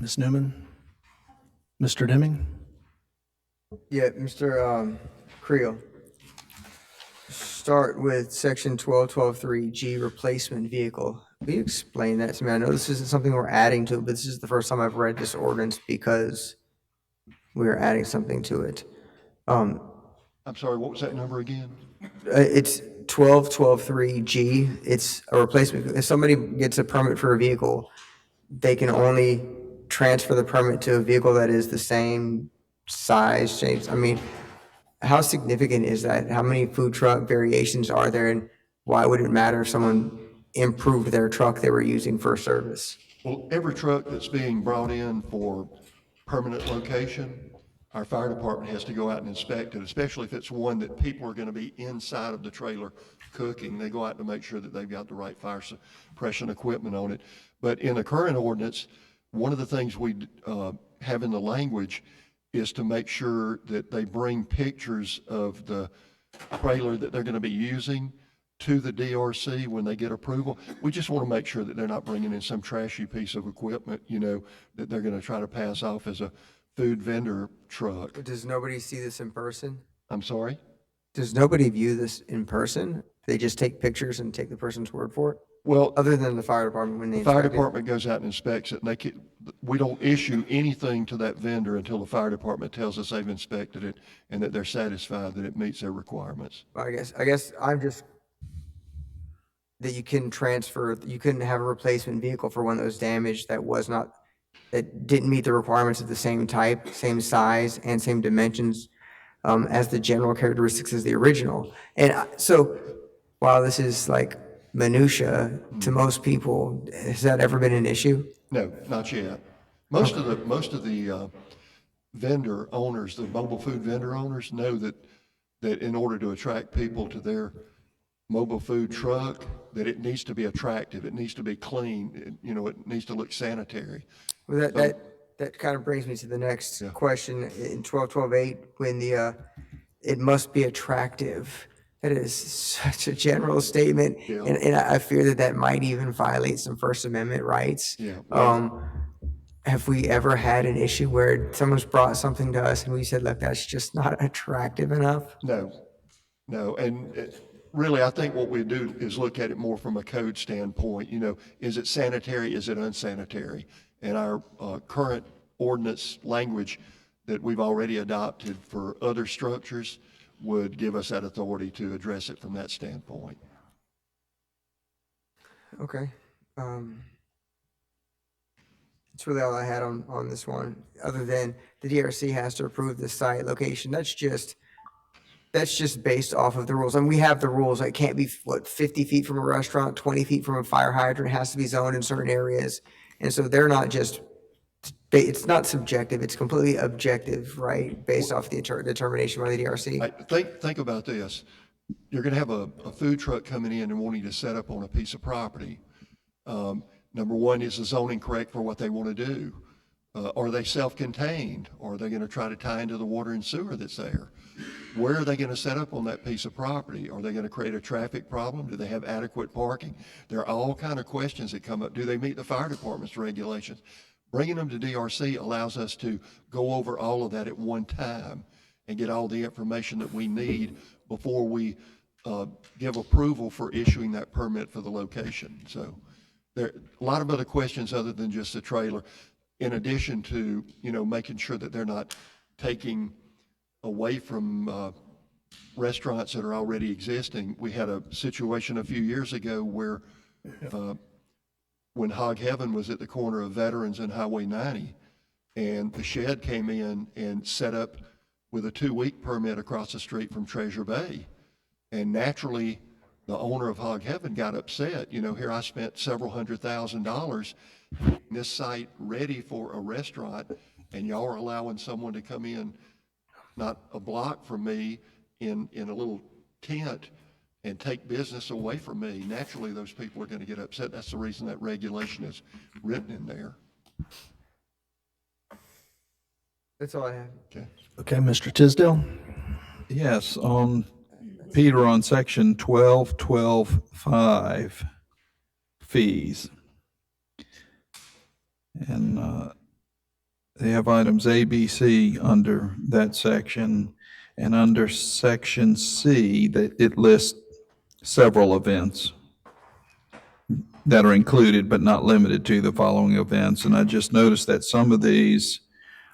Ms. Newman? Mr. Deming? Yeah, Mr. Creel. Start with section 12.12.3G, replacement vehicle. Will you explain that to me? I know this isn't something we're adding to, but this is the first time I've read this ordinance because we're adding something to it. I'm sorry, what was that number again? It's 12.12.3G. It's a replacement. If somebody gets a permit for a vehicle, they can only transfer the permit to a vehicle that is the same size, change. I mean, how significant is that? How many food truck variations are there, and why would it matter if someone improved their truck they were using for service? Well, every truck that's being brought in for permanent location, our fire department has to go out and inspect it, especially if it's one that people are going to be inside of the trailer cooking. They go out to make sure that they've got the right fire suppression equipment on it. But in the current ordinance, one of the things we have in the language is to make sure that they bring pictures of the trailer that they're going to be using to the DRC when they get approval. We just want to make sure that they're not bringing in some trashy piece of equipment, that they're going to try to pass off as a food vendor truck. Does nobody see this in person? I'm sorry? Does nobody view this in person? They just take pictures and take the person's word for it? Well, Other than the fire department when they the fire inspect it? department goes out and inspects it, and we don't issue anything to that vendor until the fire department tells us they've inspected it and that they're satisfied that it meets their requirements. I guess I'm just, that you couldn't have a replacement vehicle for one that was damaged that didn't meet the requirements of the same type, same size, and same dimensions as the general characteristics as the original. And so, while this is like minutia to most people, has that ever been an issue? No, not yet. Most of the vendor owners, the mobile food vendor owners, know that in order to attract people to their mobile food truck, that it needs to be attractive, it needs to be clean, it needs to look sanitary. Well, that kind of brings me to the next question in 12.12.8, when it must be attractive. That is such a general statement, and I fear that might even violate some First Amendment rights. Yeah. Have we ever had an issue where someone's brought something to us and we said, look, that's just not attractive enough? No, and really, I think what we do is look at it more from a code standpoint. Is it sanitary? Is it unsanitary? And our current ordinance language that we've already adopted for other structures would give us that authority to address it from that standpoint. Okay. That's really all I had on this one, other than the DRC has to approve the site location. That's just that's just based off of the rules. And we have the rules. It can't be, 50 feet from a restaurant, 20 feet from a fire hydrant, it has to be zoned in certain areas. And so they're not just, it's not subjective, it's completely objective, right? Based off the determination by the DRC. Think about this. You're gonna have a food truck coming in and wanting to set up on a piece of property. Number one, is the zoning correct for what they want to do? Are they self-contained? Or are they gonna try to tie into the water and sewer that's there? Where are they gonna set up on that piece of property? Are they gonna create a traffic problem? Do they have adequate parking? There are all kind of questions that come up. Do they meet the fire department's regulations? Bringing them to DRC allows us to go over all of that at one time and get all the information that we need before we give approval for issuing that permit for the location. So there are a lot of other questions other than just the trailer, in addition to, making sure that they're not taking away from restaurants that are already existing. We had a situation a few years ago where when Hog Heaven was at the corner of Veterans and Highway 90, and the shed came in and set up with a 2-week permit across the street from Treasure Bay. And naturally, the owner of Hog Heaven got upset. Here I spent several $100,000 getting this site ready for a restaurant, and y'all are allowing someone to come in not a block from me in a little tent and take business away from me. Naturally, those people are going to get upset. That's the reason that regulation is written in there. That's all I have. Okay. Okay, Mr. Tisdale? Yes, Peter, on section 12.12.5, fees. And they have items A, B, C under that section. And under section C, that it lists several events that are included but not limited to the following events. And I just noticed that some of these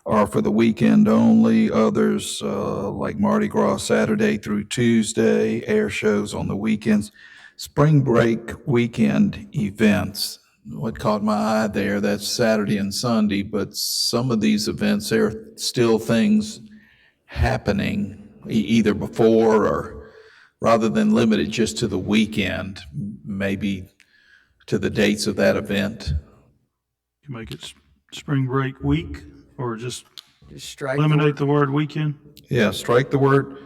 are for the weekend only, others like Mardi Gras Saturday through Tuesday, air shows on the weekends, spring break weekend events. What caught my eye there, that's Saturday and Sunday, but some of these events, there are still things happening either before or rather than limited just to the weekend, maybe to the dates of that event. You make it spring break week, or just strike eliminate the word weekend? Yeah, strike the word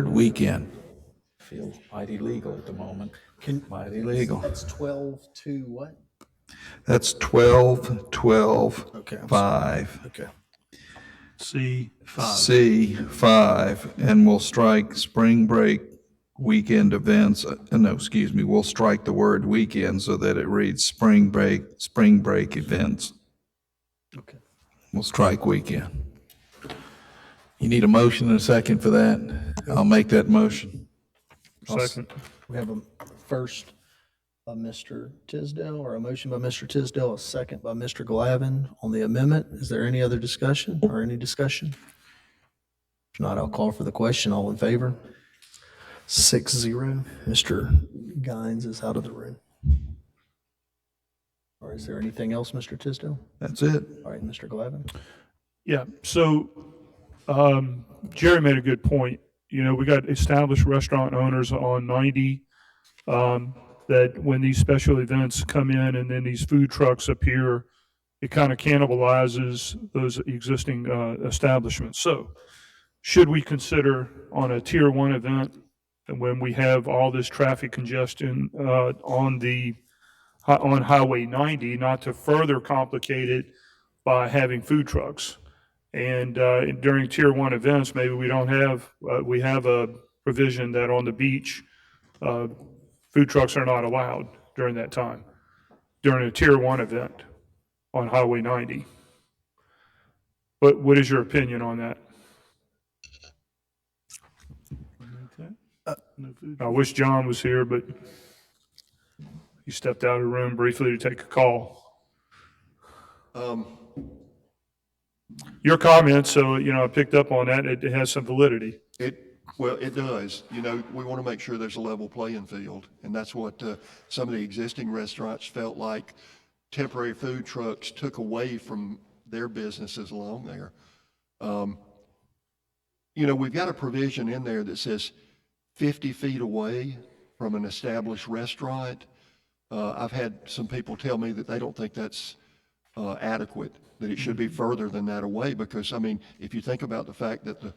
weekend. Feels mighty legal at the moment. Mighty legal. That's 12 to what? That's 12.12.5. Okay. Okay. C5. C5, and we'll strike spring break weekend events. We'll strike the word weekend so that it reads spring break events. Okay. We'll strike weekend. You need a motion and a second for that? I'll make that motion. Second. We have a first by Mr. Tisdale, or a motion by Mr. Tisdale, a second by Mr. Glavin on the amendment. Is there any other discussion or any discussion? If not, I'll call for the question. All in favor? 6-0. Mr. Guines is out of the room. Or is there anything else, Mr. Tisdale? That's it. All right, Mr. Glavin. Yeah, so Jerry made a good point. We got established restaurant owners on 90 that when these special events come in and then these food trucks appear, it kind of cannibalizes those existing establishments. So should we consider on a tier 1 event, and when we have all this traffic congestion on Highway 90, not to further complicate it by having food trucks? And during tier 1 events, maybe we don't have, we have a provision that on the beach, food trucks are not allowed during that time, during a tier 1 event on Highway 90. But what is your opinion on that? I wish John was here, but he stepped out of the room briefly to take a call. Your comment, so, I picked up on that. It has some validity. Well, it does. We want to make sure there's a level playing field, and that's what some of the existing restaurants felt like temporary food trucks took away from their businesses along there. you know, we've got a provision in there that says 50 feet away from an established restaurant. I've had some people tell me that they don't think that's adequate, that it should be further than that away, because, I mean, if you think about the fact that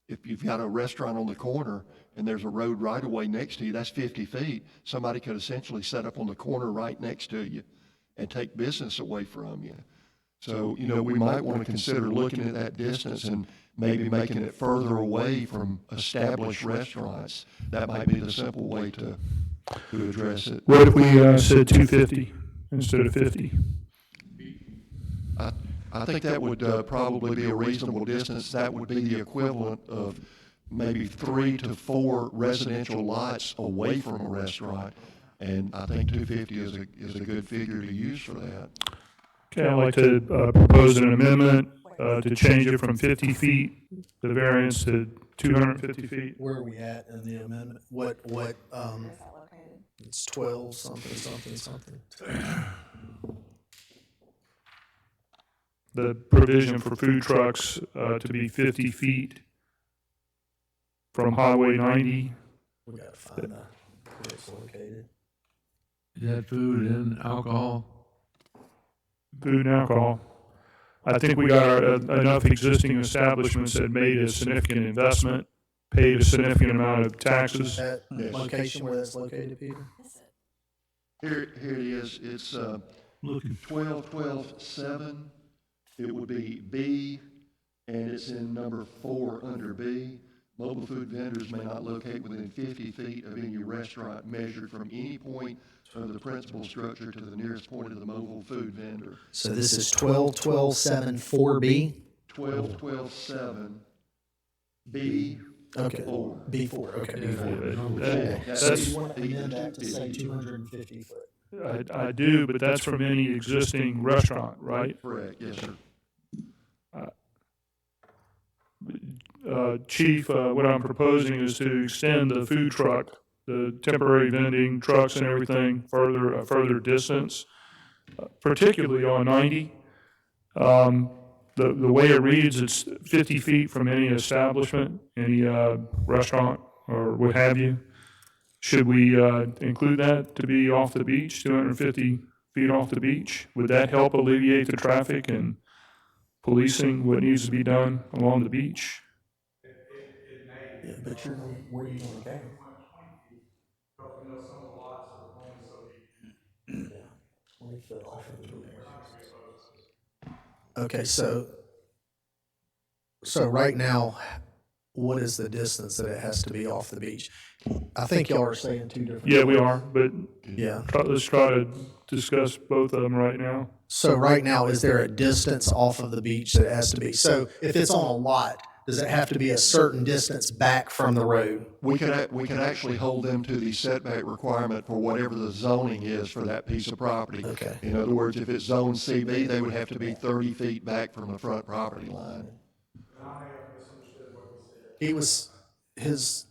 if you've got a restaurant on the corner and there's a road right away next to you, that's 50 feet. Somebody could essentially set up on the corner right next to you and take business away from you. So, you know, we might want to consider looking at that distance and maybe making it further away from established restaurants. That might be the simple way to address it. What if we said 250 instead of 50? I think that would probably be a reasonable distance. That would be the equivalent of maybe 3 to 4 residential lots away from a restaurant. And I think 250 is a good figure to use for that. Okay, I'd like to propose an amendment to change it from 50 feet, the variance, to 250 feet. Where are we at in the amendment? What, it's 12 something. The provision for food trucks to be 50 feet from Highway 90. We gotta find out where it's located. Is that food and alcohol? Food and alcohol. I think we got enough existing establishments that made a significant investment, paid a significant amount of taxes. That location where that's located, Peter? Here it is. It's 12-12-7. It would be B, and it's in number 4 under B. Mobile food vendors may not locate within 50 feet of any restaurant measured from any point of the principal structure to the nearest point of the mobile food vendor. So this is 12-12-7 4B? 12-12-7, B. Okay. 4. B4, okay. That's, So you want to amend that to say 250 foot? I do, but that's from any existing restaurant, right? Correct, yes, sir. Chief, what I'm proposing is to extend the food truck, the temporary vending trucks and everything a further distance, particularly on 90. The way it reads, it's 50 feet from any establishment, any restaurant or what have you. Should we include that to be off the beach, 250 feet off the beach? Would that help alleviate the traffic and policing what needs to be done along the beach? Yeah, but where are you going to go? Yeah, 20 foot off of the beach. Okay, so right now, what is the distance that it has to be off the beach? I think y'all are saying two different. Yeah, we are, but yeah, let's try to discuss both of them right now. So right now, is there a distance off of the beach that it has to be? So if it's on a lot, does it have to be a certain distance back from the road? We could actually hold them to the setback requirement for whatever the zoning is for that piece of property. Okay. In other words, if it's zone CB, they would have to be 30 feet back from the front property line. He was, his.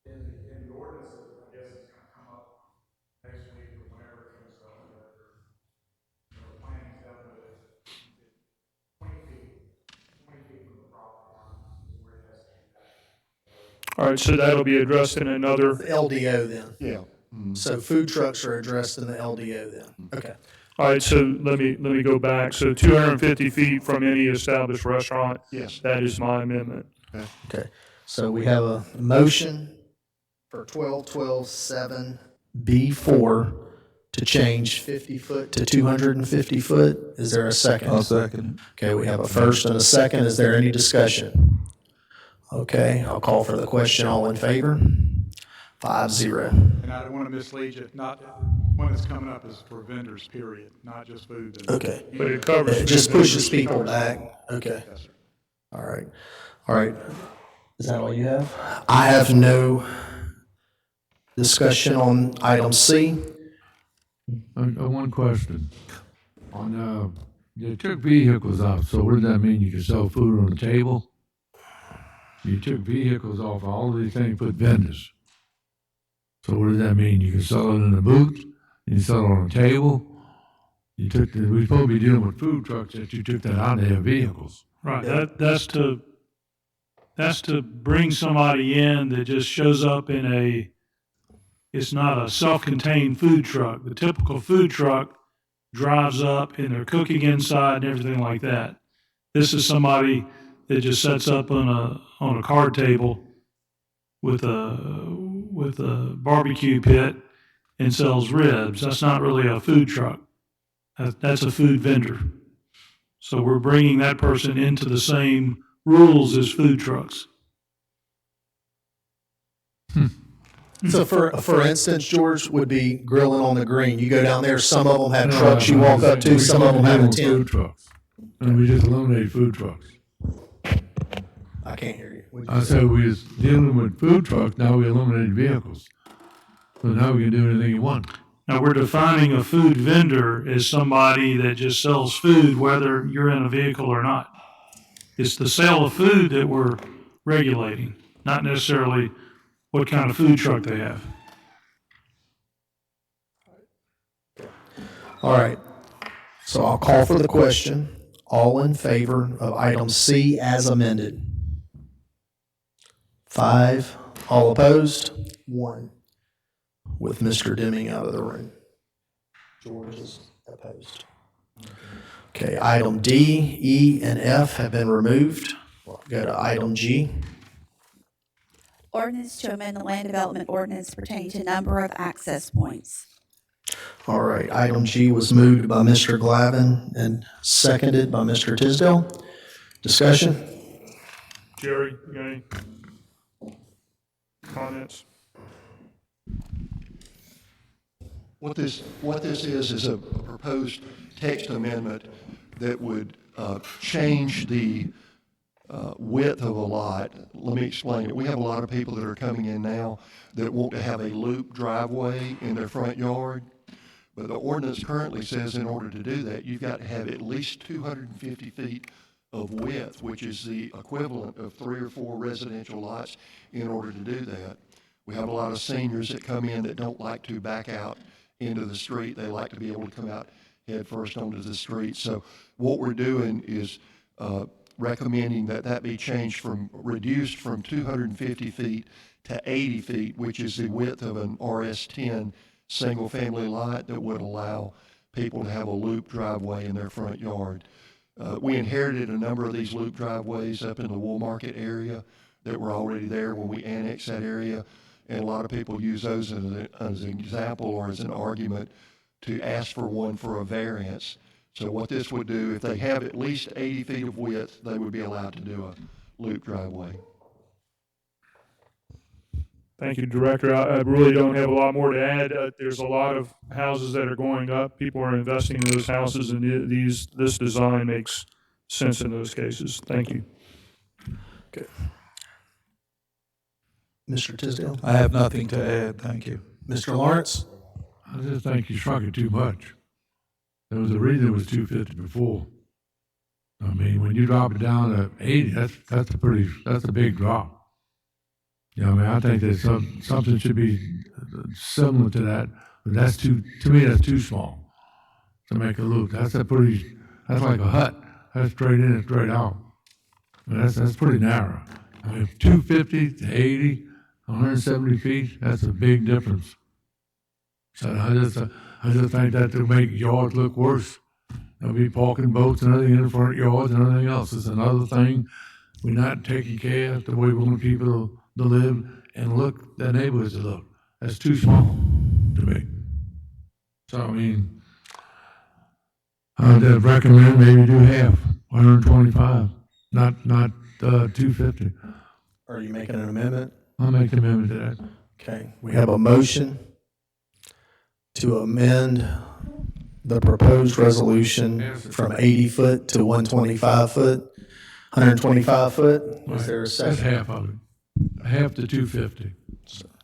In the ordinance, I guess it's gonna come up next week or whenever it comes up, the planning's definitely 20 feet from the property line is where it has to be. All right, so that'll be addressed in another. LDO then? Yeah. So food trucks are addressed in the LDO then? Okay. All right, so let me go back. So 250 feet from any established restaurant. Yes. That is my amendment. Okay. So we have a motion for 12-12-7B4 to change 50 foot to 250 foot. Is there a second? I'll second. Okay, we have a first and a second. Is there any discussion? Okay, I'll call for the question. All in favor? 5-0. And I don't want to mislead you, not, one that's coming up is for vendors, period, not just food. Okay. But it covers. It just pushes people back. Okay. Yes, sir. All right. All right. Is that all you have? I have no discussion on item C. One question. On, you took vehicles out, so what does that mean? You can sell food on the table? You took vehicles off all of these things, put vendors. So what does that mean? You can sell it in the booth, you can sell it on a table, You took the, we supposed to be dealing with food trucks, that you took that out of their vehicles. Right, that's to bring somebody in that just shows up in it's not a self-contained food truck. The typical food truck drives up and they're cooking inside and everything like that. This is somebody that just sets up on a card table with a barbecue pit and sells ribs. That's not really a food truck. That's a food vendor. So we're bringing that person into the same rules as food trucks. So for instance, George, would be grilling on the green. You go down there, some of them have trucks you walk up to, some of them have a tent. Food trucks. And we just eliminated food trucks. I can't hear you. What'd you I say? said we was dealing with food trucks, now we eliminated vehicles. So now we can do anything you want. Now, we're defining a food vendor as somebody that just sells food, whether you're in a vehicle or not. It's the sale of food that we're regulating, not necessarily what kind of food truck they have. All right. So I'll call for the question. All in favor of item C as amended? 5. All opposed? 1. With Mr. Deming out of the room. George is opposed. Okay, item D, E, and F have been removed. We'll go to item G. Ordinance to amend the land development ordinance pertaining to number of access points. All right, item G was moved by Mr. Glavin and seconded by Mr. Tisdale. Discussion? Jerry, you got any comments? What this is a proposed text amendment that would change the width of a lot. Let me explain it. We have a lot of people that are coming in now that want to have a loop driveway in their front yard. But the ordinance currently says in order to do that, you've got to have at least 250 feet of width, which is the equivalent of 3 or 4 residential lots in order to do that. We have a lot of seniors that come in that don't like to back out into the street. They like to be able to come out head first onto the street. So what we're doing is recommending that be changed reduced from 250 feet to 80 feet, which is the width of an RS-10 single-family lot that would allow people to have a loop driveway in their front yard. We inherited a number of these loop driveways up in the Wool Market area that were already there when we annexed that area, and a lot of people use those as an example or as an argument to ask for one for a variance. So what this would do, if they have at least 80 feet of width, they would be allowed to do a loop driveway. Thank you, Director. I really don't have a lot more to add. There's a lot of houses that are going up. People are investing in those houses, and this design makes sense in those cases. Thank you. Okay. Mr. Tisdale? I have nothing to add, thank you. Mr. Lawrence? I just think you shrunk it too much. There was a reason it was 250 before. I mean, when you drop it down to 80, that's a big drop. You know, I mean, I think that something should be similar to that, but to me, that's too small to make a loop. That's like a hut. That's straight in and straight out. I mean, that's pretty narrow. I mean, 250 to 80, 170 feet, that's a big difference. So I just think that to make yards look worse. They'll be parking boats and everything in the front yards and everything else. It's another thing. We're not taking care of the way we want people to live and look their neighborhoods to look. That's too small to me. So, I mean, I'd recommend maybe do half, 125, not 250. Are you making an amendment? I'll make an amendment to that. Okay, we have a motion to amend the proposed resolution from 80 foot to 125 foot, 125 foot. Is there a That's second? half of it. Half to 250.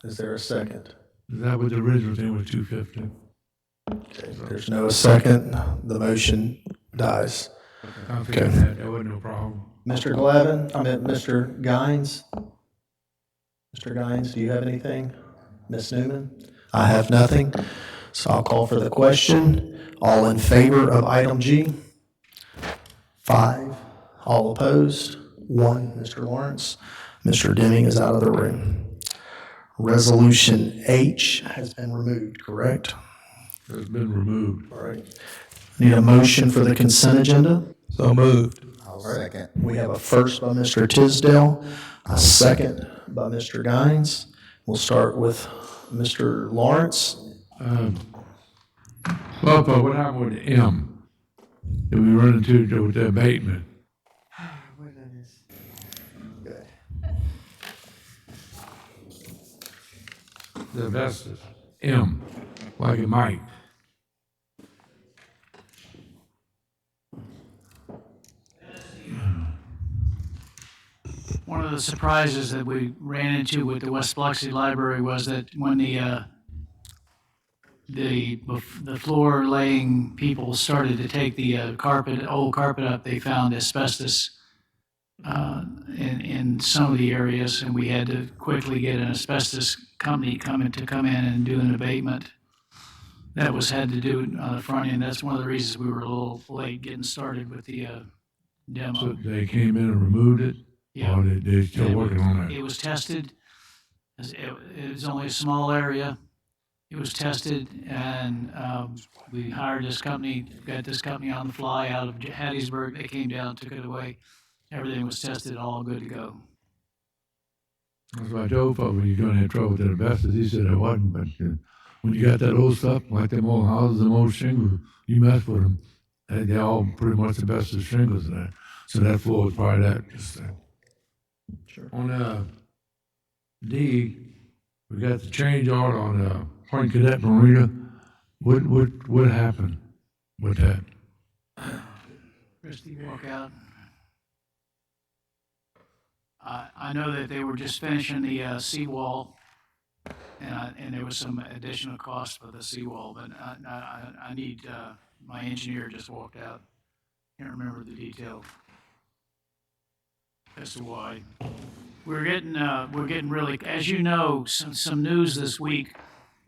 Is there a second? Is that what the original thing was, 250? Okay, if there's no second, the motion dies. Okay. That wasn't no problem. Mr. Glavin, Mr. Guines? Mr. Guines, do you have anything? Ms. Newman? I have nothing. So I'll call for the question. All in favor of item G? 5. All opposed? 1. Mr. Lawrence. Mr. Deming is out of the room. Resolution H has been removed, correct? It's been removed. All right. Need a motion for the consent agenda? So moved. I'll second. We have a first by Mr. Tisdale, a second by Mr. Guines. We'll start with Mr. Lawrence. Well, but what happened with M? Did we run into with the abatement? Good. The asbestos. M, like it might. One of the surprises that we ran into with the West Biloxi Library was that when the floor laying people started to take the old carpet up, they found asbestos in some of the areas, and we had to quickly get an asbestos company come in and do an abatement. That had to do on the front end. That's one of the reasons we were a little late getting started with the demo. So they came in and removed it? Yeah. Or they're still working on that? It was tested. It was only a small area. It was tested, and we hired this company, got this company on the fly out of Hattiesburg. They came down, took it away. Everything was tested, all good to go. That's what I told folks, when you're gonna have trouble with that asbestos, he said it wasn't, but when you got that old stuff, like them old houses and old shingles, you mess with them, they're all pretty much asbestos shingles there. So that floor was probably that, just that. Sure. On D, we got the change order on Point Cadet Marina. What happened with that? Christie, walk out. I know that they were just finishing the seawall, and there was some additional cost for the seawall, but I need, my engineer just walked out. Can't remember the detail as to why. We're getting really, as you know, some news this week.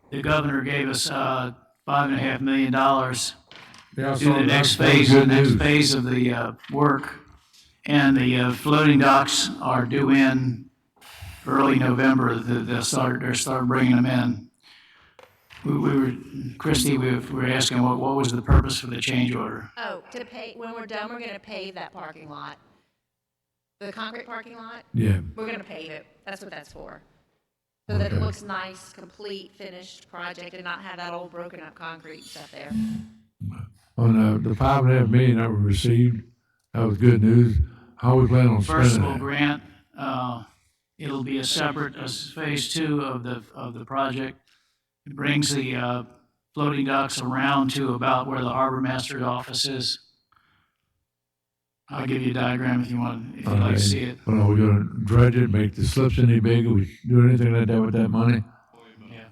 The governor gave us $5.5 million Yeah, to the next phase of the work. And the floating docks are due in early November. They're start bringing them in. Christie, we were asking what was the purpose for the change order? Oh, to pay, when we're done, we're gonna pave that parking lot. The concrete parking lot? Yeah. We're gonna pave it. That's what that's for. So that it Okay. looks nice, complete, finished project and not have that old broken up concrete stuff there. On the $5.5 million that we received, that was good news. How we plan on First spending of all, it? grant, it'll be a separate, phase 2 of the project. It brings the floating docks around to about where the harbor master's office is. I'll give you a diagram if you want, if you'd like to see it. Well, are we gonna dredge it, make the slips any bigger? We do anything like that with that money?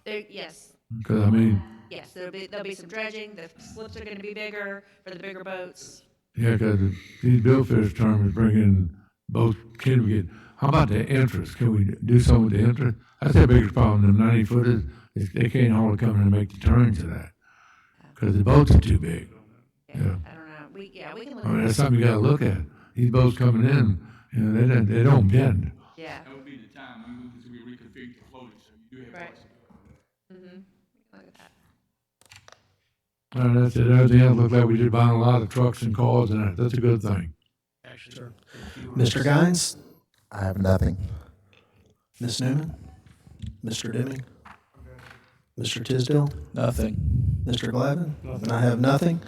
There, yes, Because, I mean, yes, there'll be some dredging. The slips are gonna be bigger for the bigger boats. yeah, because these billfish terms bringing both, can we get, how about the interest? Can we do something with the interest? That's the biggest problem, them 90 footers, is they can't hardly come in and make the turns to that. Because the boats are too big. Yeah. I don't know. We can look I mean, at that's that. something you gotta look at. These boats coming in, you know, they don't bend. Yeah. That would be the time we reconfigure the floating, so you do have Right. flexibility. Look at that. That's it. Everything else looked like we did buying a lot of trucks and cars, and that's a good thing. Actually, Mr. Guines? I have nothing. Ms. Newman? Mr. Deming? Mr. Tisdale? Nothing. Mr. Glavine? And I have nothing.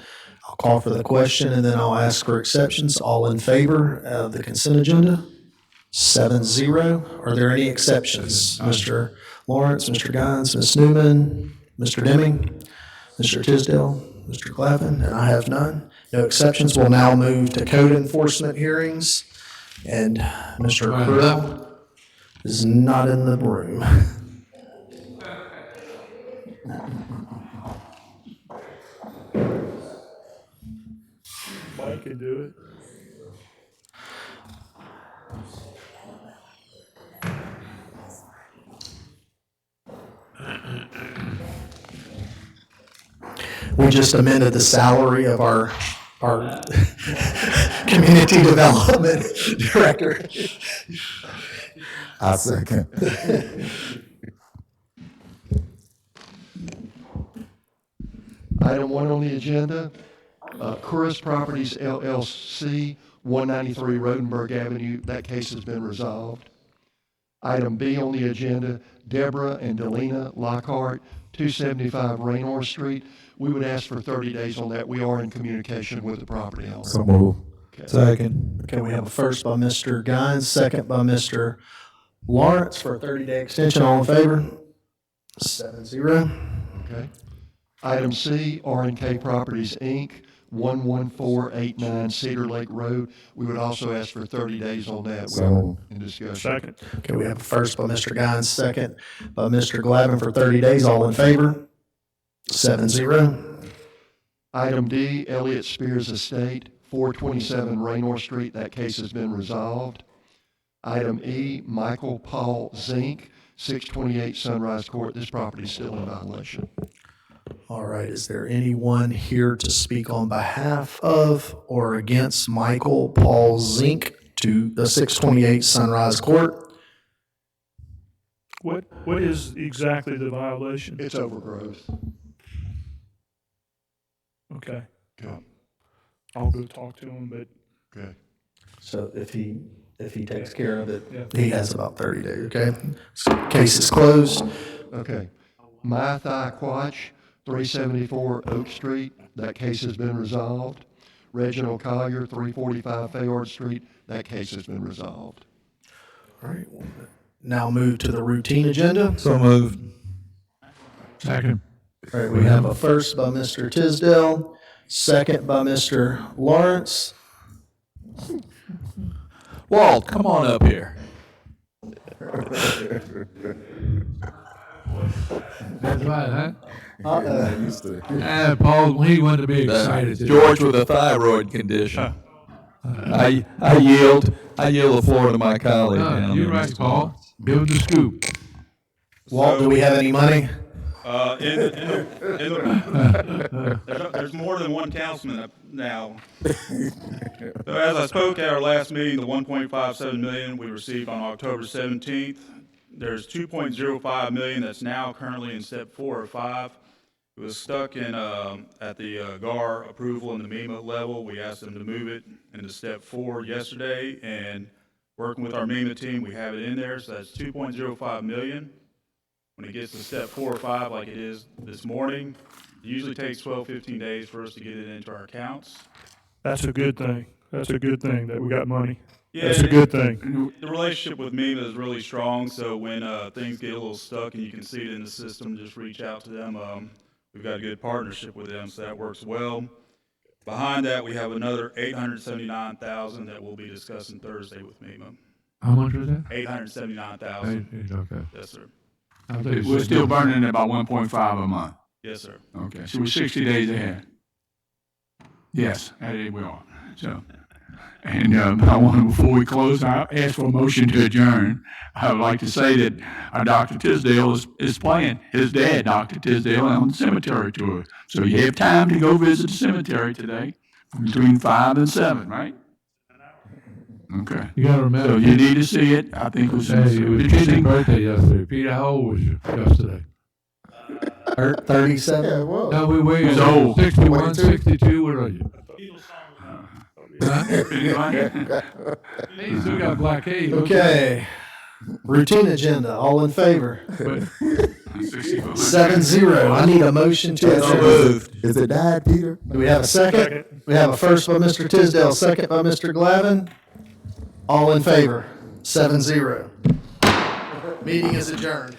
I'll call for the question, and then I'll ask for exceptions. All in favor of the consent agenda? 7-0. Are there any exceptions? Mr. Lawrence, Mr. Guines, Ms. Newman, Mr. Deming, Mr. Tisdale, Mr. Glavine, and I have none. No exceptions. We'll now move to code enforcement hearings, and Mr. Krill is not in the room. Mike can do it. We just amended the salary of our community development director. I second. Item 1 on the agenda, Couris Properties LLC, 193 Rodenberg Avenue. That case has been resolved. Item B on the agenda, Deborah and Delina Lockhart, 275 Raynor Street. We would ask for 30 days on that. We are in communication with the property owner. So move. Second. Okay, we have a first by Mr. Guines, second by Mr. Lawrence for a 30-day extension. All in favor? 7-0. Okay. Item C, R&K Properties, Inc., 11489 Cedar Lake Road. We would also ask for 30 days on that. We are in discussion. Second. Okay, we have a first by Mr. Guines, second by Mr. Glavin for 30 days. All in favor? 7-0. Item D, Elliott Spears Estate, 427 Raynor Street. That case has been resolved. Item E, Michael Paul Zink, 628 Sunrise Court. This property is still in violation. All right, is there anyone here to speak on behalf of or against Michael Paul Zink to the 628 Sunrise Court? What is exactly the violation? It's overgrowth. Okay. Okay. I'll go talk to him, but Okay. So if he takes care of it, Yeah. he has about 30 days, okay? Case is closed. Okay. Mathai Quach, 374 Oak Street. That case has been resolved. Reginald Collier, 345 Fayard Street. That case has been resolved. All right, we'll now move to the routine agenda. So moved. Second. All right, we have a first by Mr. Tisdale, second by Mr. Lawrence. Walt, come on up here. That's right, huh? Uh-oh. Paul, he wanted to be excited. George with a thyroid condition. I yield the floor to my colleague. down You're there, right, Mr. Paul. Give him the scoop. Walt, do we have any money? There's more than one councilman now. So as I spoke at our last meeting, the 1.57 million we received on October 17th, there's 2.05 million that's now currently in step 4 or 5. It was stuck in at the GAR approval in the MEMA level. We asked them to move it into step 4 yesterday, and working with our MEMA team, we have it in there. So that's 2.05 million. When it gets to step 4 or 5, like it is this morning, it usually takes 12, 15 days for us to get it into our accounts. that's a good thing. That's a good thing that we got money. Yeah, That's a good thing. The relationship with MEMA is really strong, so when things get a little stuck and you can see it in the system, just reach out to them. We've got a good partnership with them, so that works well. Behind that, we have another $879,000 that we'll be discussing Thursday with MEMA. How much was that? $879,000. Okay. Yes, sir. We're still burning about 1.5 a month. Yes, sir. Okay, so we're 60 days ahead. Yes, that is we are. So, and I want to, before we close, I ask for a motion to adjourn. I would like to say that our Dr. Tisdale is playing his dad, Dr. Tisdale, on the cemetery tour. So you have time to go visit the cemetery today between 5 and 7, right? Okay. You gotta remember. So you need to see it. I think it was Hey, it was Peter's birthday yesterday. Peter, how old was you yesterday? 37? Yeah, well. No, we weighed He's old. 61, 62, what are you? He still got black hair. look at Okay. Routine agenda, all in favor? that. 7-0. I need a motion to adjourn. Is it died, Peter? Do we have a second? We have a first by Mr. Tisdale, second by Mr. Glavin. All in favor? 7-0. Meeting is adjourned.